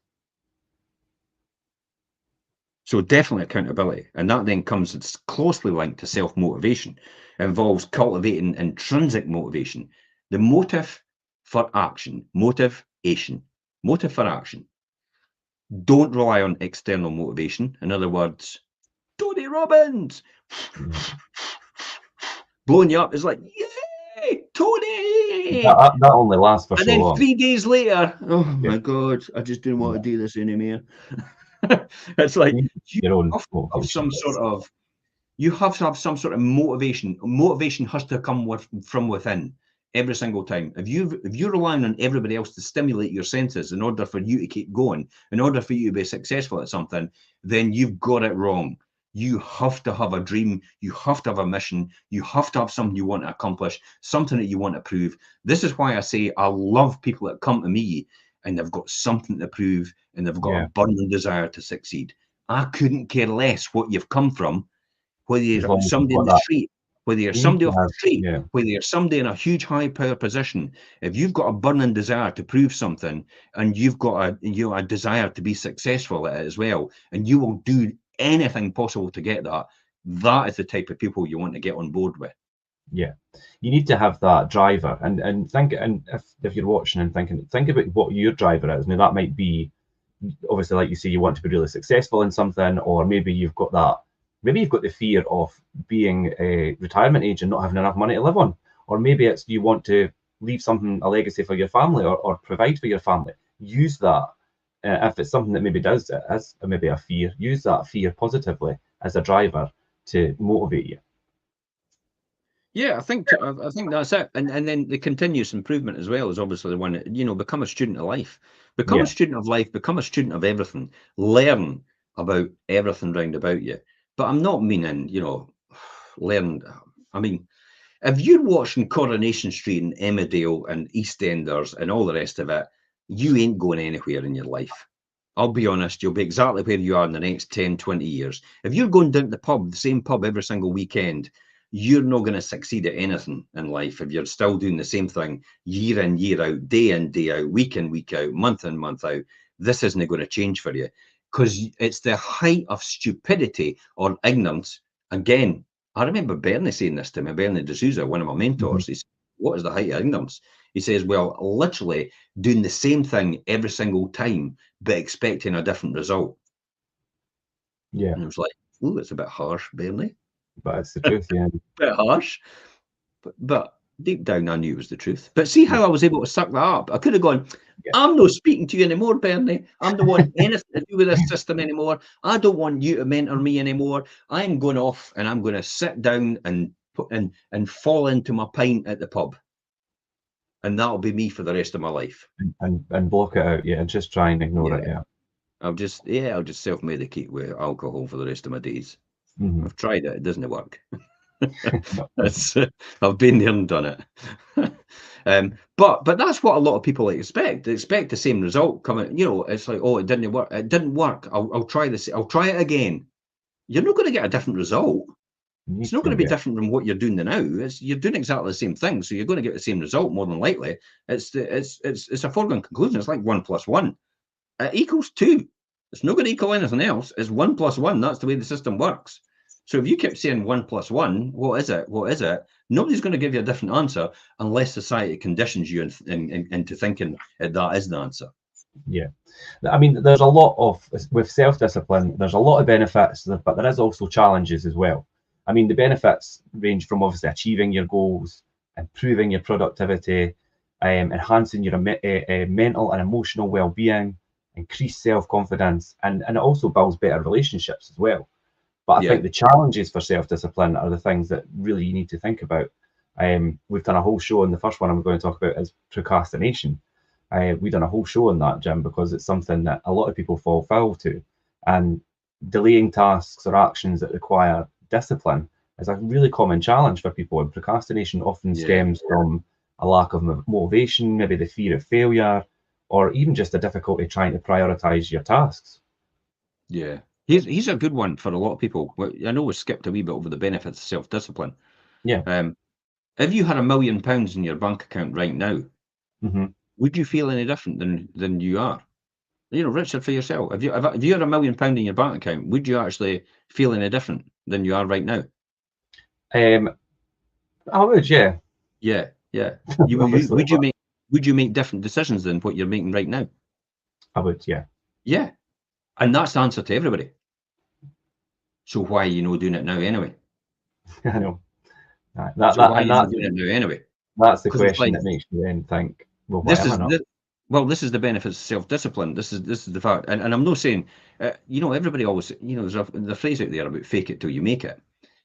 So definitely accountability. And that then comes, it's closely linked to self-motivation. It involves cultivating intrinsic motivation. The motive for action, motivation, motive for action. Don't rely on external motivation. In other words, Tony Robbins blowing you up is like, yay, Tony! That only lasts for so long. And then 3 days later, oh my God, I just didn't want to do this anymore. It's like you have to have some sort of, you have to have some sort of motivation. Motivation has to come from within. every single time. If you're relying on everybody else to stimulate your senses in order for you to keep going, in order for you to be successful at something, then you've got it wrong. You have to have a dream. You have to have a mission. You have to have something you want to accomplish, something that you want to prove. This is why I say I love people that come to me and they've got something to prove and they've got a burning desire to succeed. I couldn't care less what you've come from, whether you're somebody in the street, whether you're somebody off the street, whether you're somebody in a huge high power position. If you've got a burning desire to prove something and you've got a desire to be successful at it as well, and you will do anything possible to get that, that is the type of people you want to get on board with. Yeah, you need to have that driver, and think, and if you're watching and thinking, think about what your driver is. Now that might be, obviously, like you say, you want to be really successful in something, or maybe you've got that, maybe you've got the fear of being a retirement age and not having enough money to live on, or maybe it's you want to leave something, a legacy for your family, or provide for your family. Use that. If it's something that maybe does as maybe a fear, use that fear positively as a driver to motivate you. Yeah, I think that's it. And then the continuous improvement as well is obviously the one that, become a student of life. Become a student of life, become a student of everything. Learn about everything round about you. But I'm not meaning, learn. I mean, if you're watching Coronation Street and Emmerdale and EastEnders and all the rest of it, you ain't going anywhere in your life. I'll be honest, you'll be exactly where you are in the next 10, 20 years. If you're going down to the pub, the same pub every single weekend, you're not going to succeed at anything in life if you're still doing the same thing year in, year out, day in, day out, week in, week out, month in, month out. This isn't going to change for you because it's the height of stupidity or ignorance. Again, I remember Bernie saying this to me, Bernie D'Souza, one of my mentors. He said, what is the height of ignorance? He says, well, literally doing the same thing every single time, but expecting a different result. Yeah. And I was like, oh, it's a bit harsh, Bernie. But it's the truth, yeah. Bit harsh. But deep down, I knew it was the truth. But see how I was able to suck that up? I could have gone, I'm not speaking to you anymore, Bernie. I don't want anything to do with this system anymore. I don't want you to mentor me anymore. I'm going off and I'm going to sit down and fall into my pint at the pub. And that'll be me for the rest of my life. And block it out, and just try and ignore it, I'll just self-medicate with alcohol for the rest of my days. I've tried it, it doesn't work. I've been there and done it. But that's what a lot of people expect. They expect the same result coming. It's like, oh, it didn't work. It didn't work. I'll try this. I'll try it again. You're not going to get a different result. It's not going to be different from what you're doing now. You're doing exactly the same thing, so you're going to get the same result more than likely. It's a foregone conclusion. It's like 1 + 1. It equals 2. It's not going to equal anything else. It's 1 + 1. That's the way the system works. So if you keep saying 1 + 1, what is it? What is it? Nobody's going to give you a different answer unless society conditions you into thinking that is the answer. Yeah. I mean, there's a lot of, with self-discipline, there's a lot of benefits, but there is also challenges as well. I mean, the benefits range from obviously achieving your goals, improving your productivity, enhancing your mental and emotional well-being, increase self-confidence, and it also builds better relationships as well. But I think the challenges for self-discipline are the things that really you need to think about. We've done a whole show, and the first one I'm going to talk about is procrastination. We've done a whole show on that, Jim, because it's something that a lot of people fall foul to. And delaying tasks or actions that require discipline is a really common challenge for people. And procrastination often stems from a lack of motivation, maybe the fear of failure, or even just the difficulty trying to prioritize your tasks. Yeah. Here's a good one for a lot of people. I know we skipped a wee bit over the benefits of self-discipline. Yeah. If you had £1 million in your bank account right now, would you feel any different than you are? Richard, for yourself, if you had £1 million in your bank account, would you actually feel any different than you are right now? I would, yeah. Yeah. Would you make different decisions than what you're making right now? I would, yeah. Yeah. And that's the answer to everybody. So why are you not doing it now anyway? I know. Why are you not doing it now anyway? That's the question that makes you then think, well, why am I not? This is the benefits of self-discipline. This is the fact. And I'm not saying, everybody always, there's the phrase out there about fake it till you make it.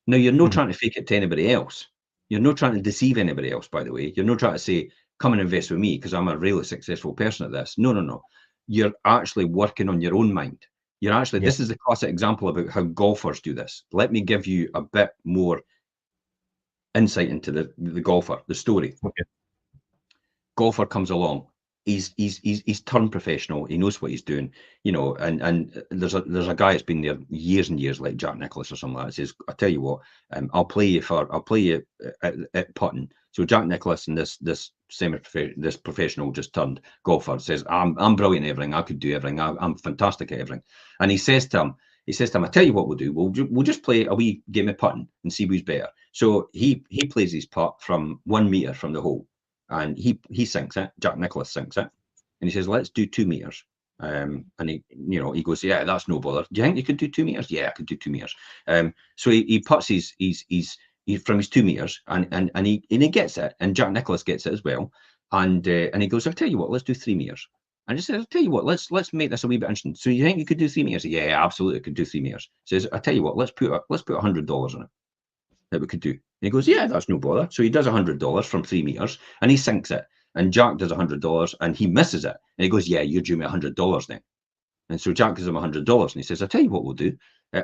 Now, you're not trying to fake it to anybody else. You're not trying to deceive anybody else, by the way. You're not trying to say, come and invest with me because I'm a really successful person at this. No, no, no. You're actually working on your own mind. You're actually, this is a classic example about how golfers do this. Let me give you a bit more insight into the golfer, the story. Okay. Golfer comes along. He's turned professional. He knows what he's doing, you know. And there's a guy that's been there years and years, like Jack Nicklaus or something like that. Says, "I tell you what, I'll play you at putting." So Jack Nicklaus and this professional just turned golfer says, "I'm brilliant at everything. I could do everything. I'm fantastic at everything." And he says to him, "I tell you what we'll do. We'll just play a wee game of putting and see who's better." So he plays his putt from 1 meter from the hole. And he sinks it. Jack Nicklaus sinks it, and he says, "Let's do 2 meters." And he goes, "Yeah, that's no bother. Do you think you could do 2 meters?" "Yeah, I could do 2 meters." So he puts his from his 2 meters, and he gets it, and Jack Nicklaus gets it as well. And he goes, "I'll tell you what, let's do 3 meters." And he says, "I'll tell you what, let's make this a wee bit interesting. So you think you could do 3 meters?" "Yeah, absolutely, I could do 3 meters." He says, "I'll tell you what, let's put $100 on it that we could do." And he goes, "Yeah, that's no bother." So he does $100 from 3 meters, and he sinks it. And Jack does $100, and he misses it. And he goes, "Yeah, you're due me $100 then." And so Jack gives him $100, and he says, "I'll tell you what we'll do.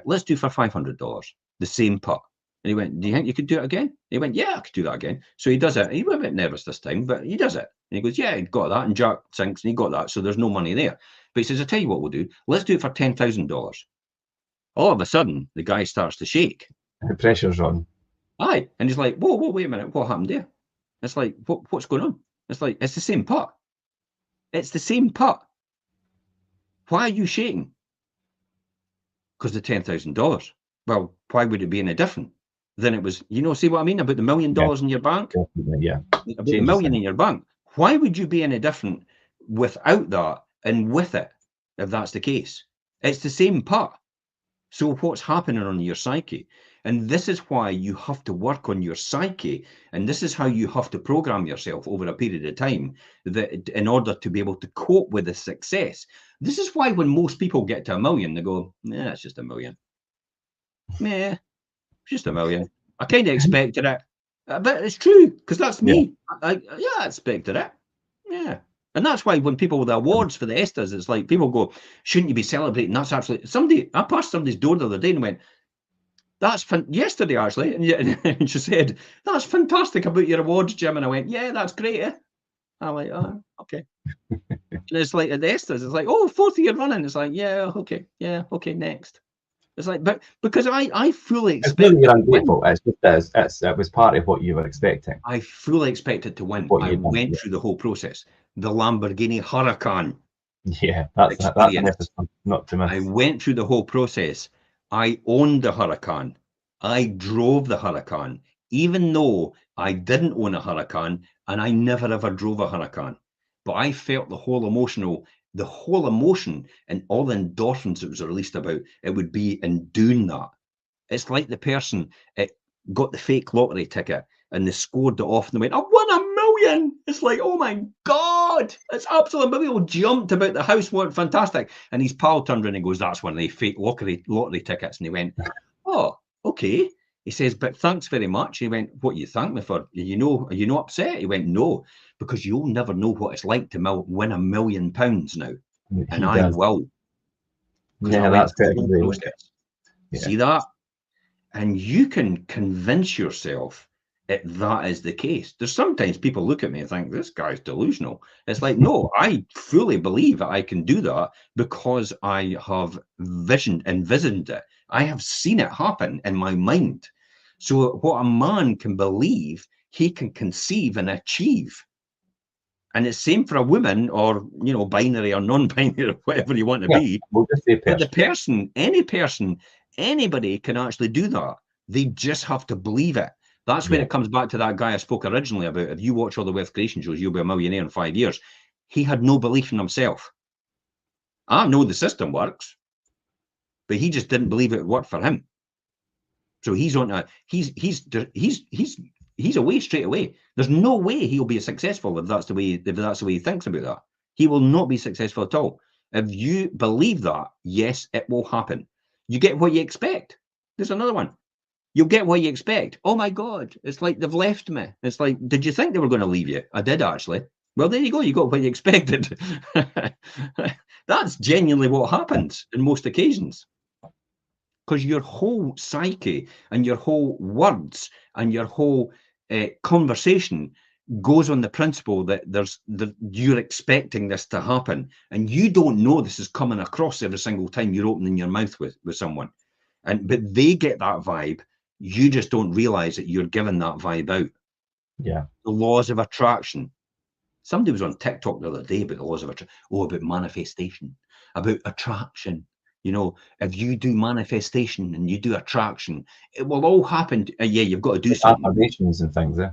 Let's do for $500, the same putt." And he went, "Do you think you could do it again?" And he went, "Yeah, I could do that again." So he does it. He went a bit nervous this time, but he does it. And he goes, "Yeah, he got that." And Jack sinks, and he got that. So there's no money there. But he says, "I'll tell you what we'll do. Let's do it for $10,000. All of a sudden, the guy starts to shake. The pressure's on. Aye. And he's like, whoa, wait a minute. What happened there? It's like, what's going on? It's like, it's the same putt. It's the same putt. Why are you shaking? Because the $10,000. Well, why would it be any different than it was? See what I mean about the $1 million in your bank? Yeah. About the million in your bank. Why would you be any different without that and with it, if that's the case? It's the same putt. So what's happening on your psyche? And this is why you have to work on your psyche. And this is how you have to program yourself over a period of time that in order to be able to cope with the success. This is why when most people get to $1 million, they go, "Yeah, it's just $1 million. Yeah, it's just $1 million. I kind of expected it." But it's true, because that's me. I expected it. Yeah. And that's why when people with the awards for the ESTAs, it's like people go, "Shouldn't you be celebrating?" That's absolutely. I passed somebody's door the other day and went, "That's yesterday actually," and she said, "That's fantastic about your awards, Jim." And I went, "Yeah, that's great." Eh? I'm like, "Oh, okay." And it's like at the ESTAs, it's like, "Oh, 4th year running." It's like, "Yeah, okay, next." It's like, but because I fully expect. It's really ungrateful. It was part of what you were expecting. I fully expected to win. I went through the whole process. The Lamborghini Huracan. Yeah, that's not to miss. I went through the whole process. I owned the Huracan. I drove the Huracan, even though I didn't own a Huracan and I never ever drove a Huracan. But I felt the whole emotion and all the endorphins that was released about it would be in doing that. It's like the person got the fake lottery ticket and they scored it off and they went, "I won $1 million." It's like, oh my God, it's absolutely unbelievable. Jumped about the house, went fantastic. And his pal turned around and goes, "That's one of the fake lottery tickets." And he went, "Oh, okay." He says, "But thanks very much." He went, "What you thank me for? Are you not upset?" He went, "No, because you'll never know what it's like to win £1 million now." And I will. Yeah, that's good. Yeah. See that? And you can convince yourself that is the case. There's sometimes people look at me and think, "This guy's delusional." It's like, no, I fully believe that I can do that because I have envisioned it. I have seen it happen in my mind. So what a man can believe, he can conceive and achieve. And it's same for a woman, or binary or non-binary, or whatever you want to be. We'll just say but anybody can actually do that. They just have to believe it. That's when it comes back to that guy I spoke originally about. If you watch all the wealth creation shows, you'll be a millionaire in 5 years. He had no belief in himself. I know the system works, but he just didn't believe it worked for him. So he's away straight away. There's no way he'll be successful if that's the way he thinks about that. He will not be successful at all. If you believe that, yes, it will happen. You get what you expect. There's another one. You'll get what you expect. Oh my God, it's like they've left me. It's like, did you think they were going to leave you? I did actually. Well, there you go. You got what you expected. That's genuinely what happens in most occasions. Because your whole psyche and your whole words and your whole conversation goes on the principle that you're expecting this to happen, and you don't know this is coming across every single time you're opening your mouth with someone, but they get that vibe. You just don't realize that you're giving that vibe out. Yeah. The laws of attraction. Somebody was on TikTok the other day about the laws of attraction. Oh, about manifestation, about attraction. You know, if you do manifestation and you do attraction, it will all happen. Yeah, you've got to do something. Affirmations and things, yeah.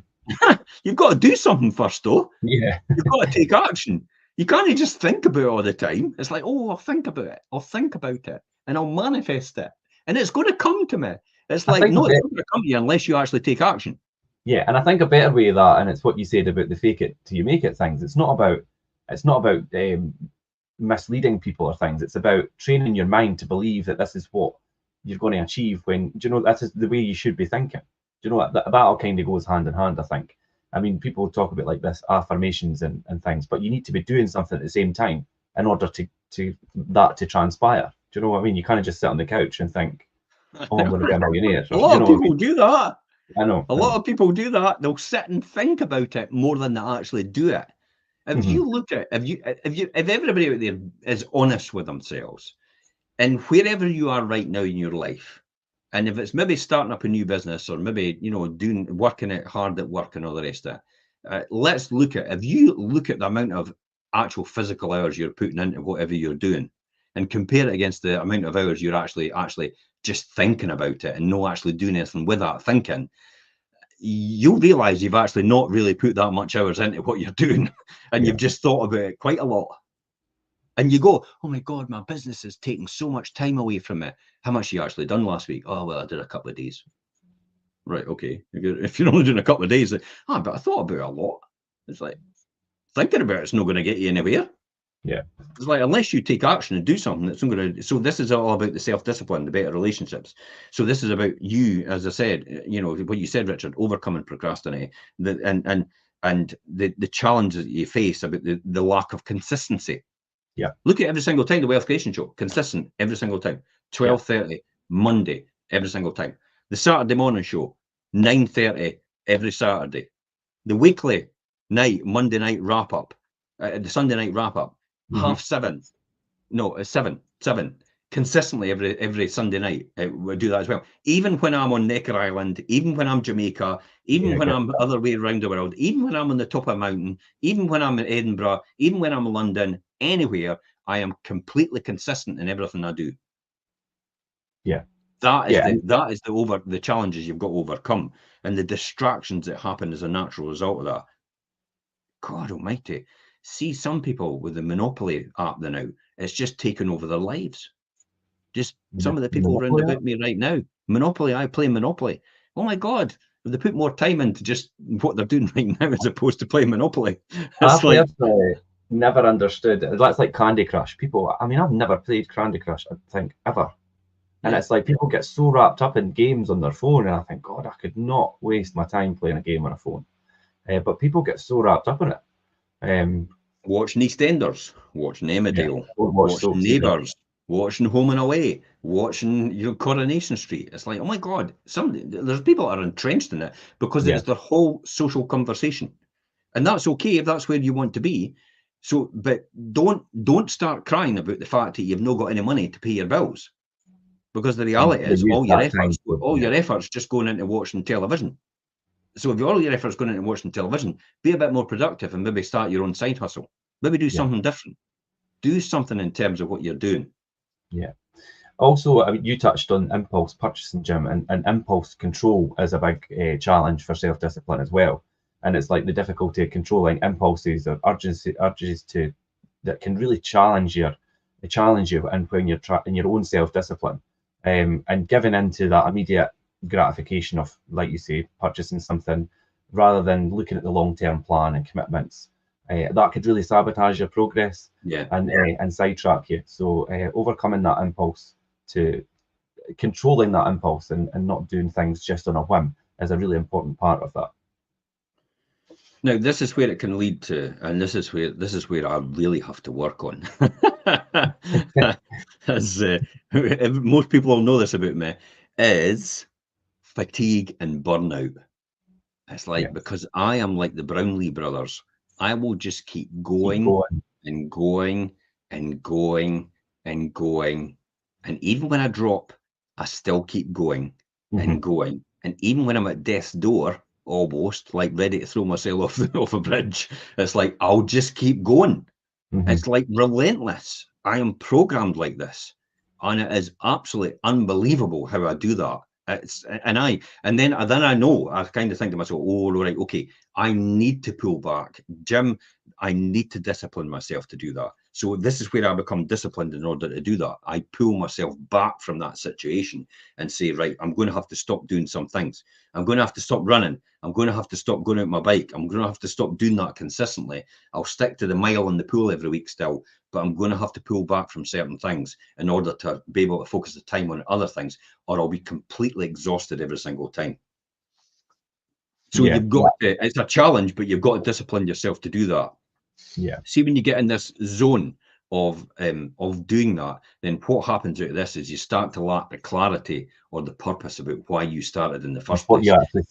You've got to do something first, though. Yeah. You've got to take action. You can't just think about it all the time. It's like, oh, I'll think about it. I'll think about it and I'll manifest it. And it's going to come to me. It's like, no, it's not going to come to you unless you actually take action. Yeah, and I think a better way of that, and it's what you said about the fake it till you make it things. It's not about misleading people or things. It's about training your mind to believe that this is what you're going to achieve. When do you know that's the way you should be thinking? Do you know that all kind of goes hand in hand? I think. I mean, people talk about like this affirmations and things, but you need to be doing something at the same time in order to that to transpire. Do you know what I mean? You kind of just sit on the couch and think, "Oh, I'm going to be a millionaire." A lot of people do that. I know. A lot of people do that. They'll sit and think about it more than they actually do it. If you look at, if everybody out there is honest with themselves, and wherever you are right now in your life, and if it's maybe starting up a new business or maybe, you know, working it hard at work and all the rest of it, let's look at, if you look at the amount of actual physical hours you're putting into whatever you're doing and compare it against the amount of hours you're actually just thinking about it and not actually doing anything with that thinking, you'll realize you've actually not really put that much hours into what you're doing, and you've just thought about it quite a lot. And you go, oh my God, my business is taking so much time away from it. How much you actually done last week? Oh, well, I did a couple of days. Right, okay. If you're only doing a couple of days, but I thought about it a lot. It's like, thinking about it's not going to get you anywhere. Yeah. It's like, unless you take action and do something, that's not going to. So this is all about the self-discipline, the better relationships. So this is about you, as I said, you know, what you said, Richard, overcoming procrastinate, and the challenges that you face about the lack of consistency. Yeah. Look at every single time the Wealth Creation Show, consistent every single time. 12:30 Monday, every single time. The Saturday morning show, 9:30 every Saturday. The weekly night, Monday night wrap up, the Sunday night wrap up, 7:30. No, it's 7 consistently every Sunday night. We do that as well. Even when I'm on Necker Island, even when I'm Jamaica, even when I'm other way around the world, even when I'm on the top of a mountain, even when I'm in Edinburgh, even when I'm in London, anywhere, I am completely consistent in everything I do. Yeah. That is the challenges you've got to overcome, and the distractions that happen as a natural result of that. God almighty. See some people with the Monopoly app now, it's just taken over their lives. Just some of the people around about me right now. Monopoly, I play Monopoly. Oh my God, they put more time into just what they're doing right now as opposed to playing Monopoly. I've never understood. That's like Candy Crush. People, I mean, I've never played Candy Crush, I think, ever. And it's like people get so wrapped up in games on their phone, and I think, God, I could not waste my time playing a game on a phone. But people get so wrapped up in it. Watching EastEnders, watching Emmerdale, watching Neighbours, watching Home and Away, watching Coronation Street. It's like, oh my God, there's people that are entrenched in it because it's their whole social conversation, and that's okay if that's where you want to be. So, but don't start crying about the fact that you've not got any money to pay your bills, because the reality is all your efforts just going into watching television. So if all your efforts going into watching television, be a bit more productive and maybe start your own side hustle. Maybe do something different. Do something in terms of what you're doing. Yeah. Also, I mean, you touched on impulse purchasing, Jim, and impulse control is a big challenge for self-discipline as well. And it's like the difficulty of controlling impulses or urges that can really challenge you, and when you're in your own self-discipline, and giving into that immediate gratification of, like you say, purchasing something rather than looking at the long-term plan and commitments. That could really sabotage your progress and sidetrack you. So overcoming that impulse to controlling that impulse and not doing things just on a whim is a really important part of that. Now, this is where it can lead to, and this is where I really have to work on. As most people will know this about me, is fatigue and burnout. It's like, because I am like the Brownlee brothers, I will just keep going and going and going and going. And even when I drop, I still keep going and going. And even when I'm at death's door, almost like ready to throw myself off a bridge, it's like, I'll just keep going. It's like relentless. I am programmed like this. And it is absolutely unbelievable how I do that. And then I know, I kind of think to myself, oh, right, okay, I need to pull back. Jim, I need to discipline myself to do that. So this is where I become disciplined in order to do that. I pull myself back from that situation and say, right, I'm going to have to stop doing some things. I'm going to have to stop running. I'm going to have to stop going out my bike. I'm going to have to stop doing that consistently. I'll stick to the mile in the pool every week still, but I'm going to have to pull back from certain things in order to be able to focus the time on other things, or I'll be completely exhausted every single time. So you've got to, it's a challenge, but you've got to discipline yourself to do that. Yeah. See, when you get in this zone of doing that, then what happens out of this is you start to lack the clarity or the purpose about why you started in the first place.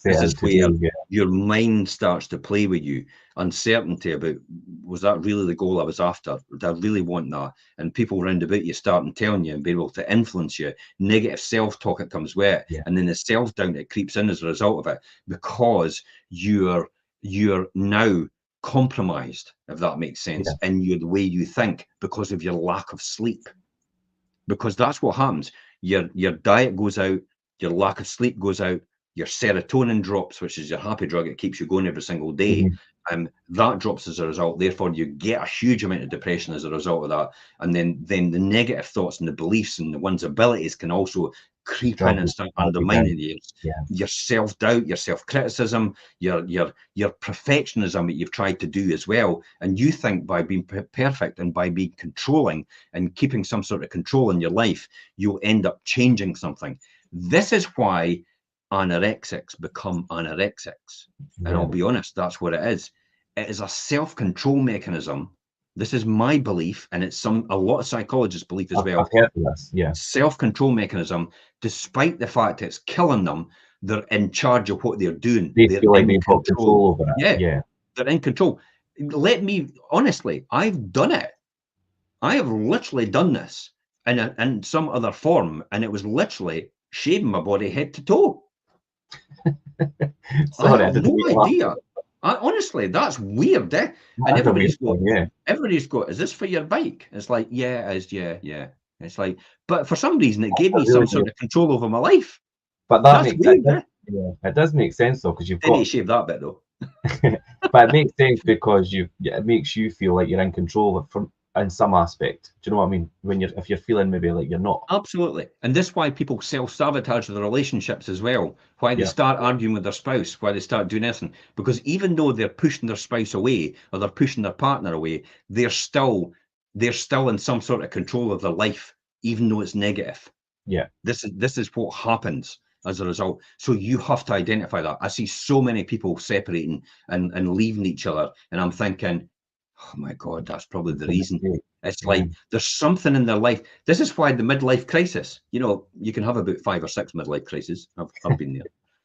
This is where your mind starts to play with you. Uncertainty about, was that really the goal I was after? Did I really want that? And people round about you start and telling you and be able to influence you. Negative self-talk, it comes with it. And then the self-doubt that creeps in as a result of it, because you're now compromised, if that makes sense, in the way you think, because of your lack of sleep. Because that's what happens. Your diet goes out, your lack of sleep goes out, your serotonin drops, which is your happy drug. It keeps you going every single day. That drops as a result. Therefore, you get a huge amount of depression as a result of that. And then the negative thoughts and the beliefs and one's abilities can also creep in and start undermining your self-doubt, your self-criticism, your perfectionism that you've tried to do as well. And you think by being perfect and by being controlling and keeping some sort of control in your life, you'll end up changing something. This is why anorexics become anorexics. And I'll be honest, that's what it is. It is a self-control mechanism. This is my belief, and it's a lot of psychologists' belief as well. I've heard of this, Self-control mechanism, despite the fact it's killing them, they're in charge of what they're doing. They feel like they've got control over it. They're in control. Let me, honestly, I've done it. I have literally done this in some other form, and it was literally shaving my body head to toe. Sorry, I have no idea. Honestly, that's weird, eh? And everybody's got, is this for your bike? It's like, yeah, it is, yeah. It's like, but for some reason, it gave me some sort of control over my life. But that's weird, eh? It does make sense though, because you've got to shave that bit though. But it makes sense because it makes you feel like you're in control in some aspect. Do you know what I mean? If you're feeling maybe like you're not. Absolutely. And this is why people self-sabotage their relationships as well. Why they start arguing with their spouse, why they start doing anything. Because even though they're pushing their spouse away or they're pushing their partner away, they're still in some sort of control of their life, even though it's negative. Yeah. This is what happens as a result. So you have to identify that. I see so many people separating and leaving each other, and I'm thinking, oh my God, that's probably the reason. It's like there's something in their life. This is why the midlife crisis, you can have about 5 or 6 midlife crises. I've been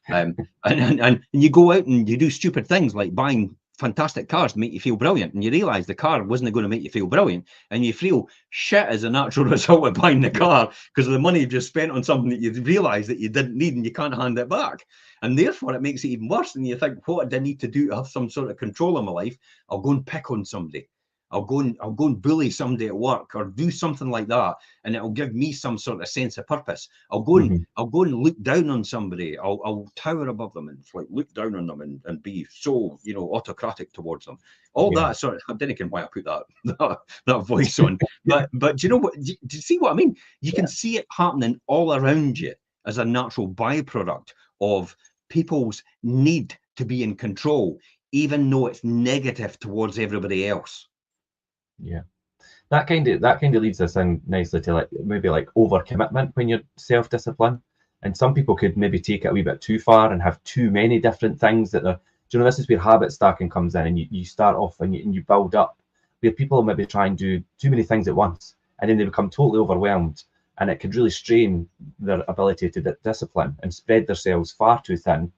there. And you go out and you do stupid things like buying fantastic cars to make you feel brilliant, and you realize the car wasn't going to make you feel brilliant, and you feel shit as a natural result of buying the car because of the money you've just spent on something that you realize that you didn't need and you can't hand it back. And therefore it makes it even worse. And you think, what do I need to do to have some sort of control in my life? I'll go and pick on somebody. I'll go and bully somebody at work or do something like that, and it'll give me some sort of sense of purpose. I'll go and look down on somebody. I'll tower above them and like look down on them and be so autocratic towards them. All that sort of, I didn't know why I put that voice on, but do you know what? Do you see what I mean? You can see it happening all around you as a natural byproduct of people's need to be in control, even though it's negative towards everybody else. Yeah, that kind of leads us in nicely to like maybe like overcommitment when you're self-discipline. And some people could maybe take it a wee bit too far and have too many different things that are, this is where habit stacking comes in, and you start off and you build up, where people maybe try and do too many things at once, and then they become totally overwhelmed, and it could really strain their ability to discipline and spread themselves far too thin,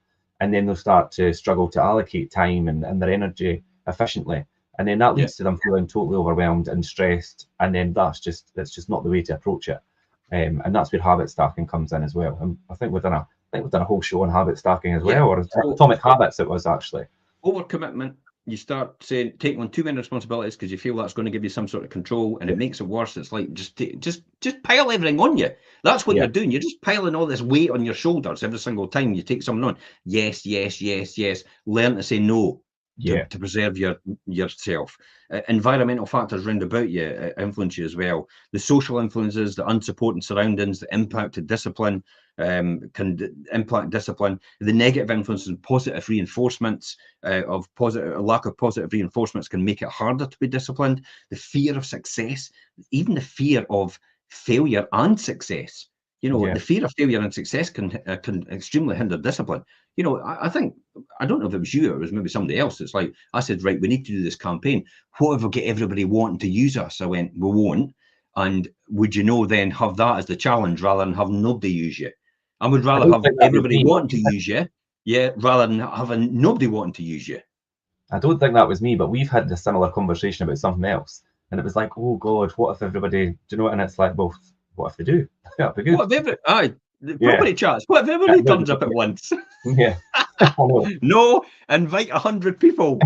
and then they'll start to struggle to allocate time and their energy efficiently. And then that leads to them feeling totally overwhelmed and stressed, and then that's just not the way to approach it. And that's where habit stacking comes in as well. And I think we've done a whole show on habit stacking as well, or atomic habits it was actually. Overcommitment. You start saying taking on too many responsibilities because you feel that's going to give you some sort of control, and it makes it worse. It's like just pile everything on you. That's what you're doing. You're just piling all this weight on your shoulders every single time you take something on. Yes, yes, yes, yes. Learn to say no. To preserve yourself. Environmental factors round about you influence you as well. The social influences, the unsupporting surroundings, the impact of discipline can impact discipline. The negative influences and positive reinforcements lack of positive reinforcements can make it harder to be disciplined. The fear of success, even the fear of failure and success. The fear of failure and success can extremely hinder discipline. I think, I don't know if it was you or it was maybe somebody else. It's like, I said, right, we need to do this campaign. What if we get everybody wanting to use us? I went, we won't. And would then have that as the challenge rather than have nobody use you? I would rather have everybody wanting to use you, rather than having nobody wanting to use you. I don't think that was me, but we've had a similar conversation about something else. And it was like, oh God, what if everybody, and it's like, well, what if they do? That'd be good. What if property chats. What if everybody turns up at once? Yeah. No, invite 100 people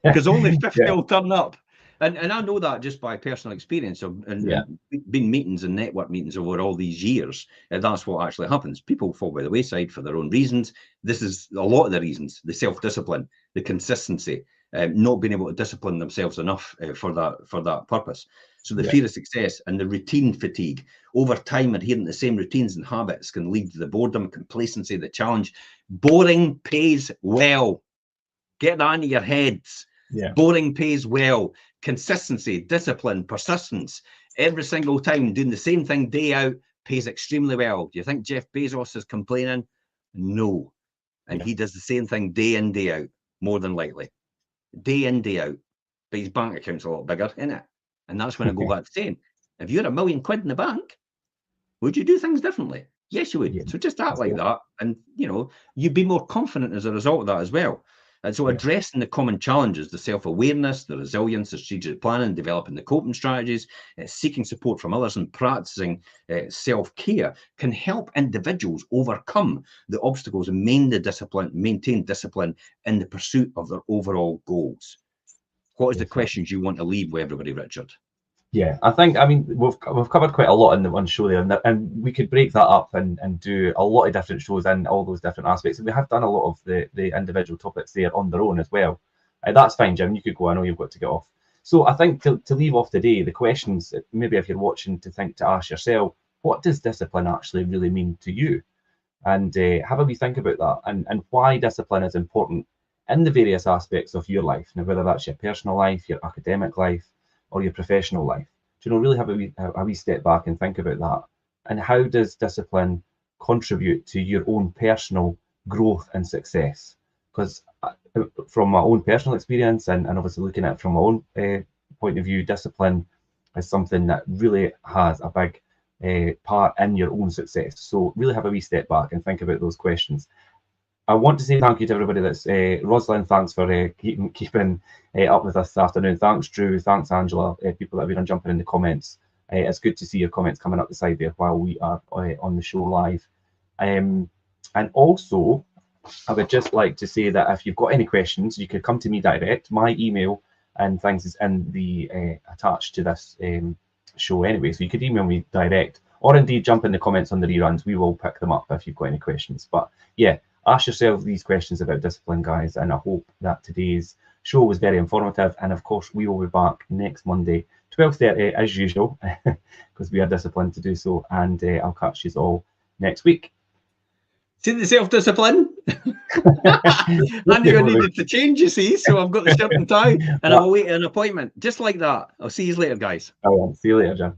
because only 50 will turn up. And I know that just by personal experience of being meetings and network meetings over all these years. That's what actually happens. People fall by the wayside for their own reasons. This is a lot of the reasons: the self-discipline, the consistency, not being able to discipline themselves enough for that purpose. So the fear of success and the routine fatigue. Over time, adhering to the same routines and habits can lead to the boredom, complacency, the challenge. Boring pays well. Get that into your heads. Boring pays well. Consistency, discipline, persistence. Every single time doing the same thing day out pays extremely well. Do you think Jeff Bezos is complaining? No. And he does the same thing day in, day out, more than likely. Day in, day out. But his bank account's a lot bigger, isn't it? And that's when I go back to saying, if you had £1 million in the bank, would you do things differently? Yes, you would. So just act like that, and you'd be more confident as a result of that as well. And so addressing the common challenges, the self-awareness, the resilience, the strategic planning, developing the coping strategies, seeking support from others, and practicing self-care can help individuals overcome the obstacles and maintain discipline in the pursuit of their overall goals. What is the questions you want to leave with everybody, Richard? Yeah, I think, we've covered quite a lot in the one show there, and we could break that up and do a lot of different shows in all those different aspects. And we have done a lot of the individual topics there on their own as well. That's fine, Jim, you could go, I know you've got to get off. So I think to leave off today, the questions, maybe if you're watching, to ask yourself, what does discipline actually really mean to you? And have a wee think about that, and why discipline is important in the various aspects of your life. Now, whether that's your personal life, your academic life, or your professional life. Really have a wee step back and think about that. And how does discipline contribute to your own personal growth and success? Because from my own personal experience, and obviously looking at it from my own point of view, discipline is something that really has a big part in your own success. So really have a wee step back and think about those questions. I want to say thank you to everybody that's Rosalind, thanks for keeping up with us this afternoon. Thanks, Drew. Thanks, Angela. People that have been jumping in the comments. It's good to see your comments coming up the side there while we are on the show live. And also, I would just like to say that if you've got any questions, you could come to me direct. My email and things is in the attached to this show anyway, so you could email me direct, or indeed jump in the comments on the reruns. We will pick them up if you've got any questions. But yeah, ask yourself these questions about discipline, guys, and I hope that today's show was very informative. And of course, we will be back next Monday, 12:30 as usual, because we are disciplined to do so. And I'll catch you all next week. See the self-discipline I knew I needed to change, you see, so I've got the shirt and tie, and I'm awaiting an appointment, just like that. I'll see you later, guys. Oh, yeah. See you later, Jim.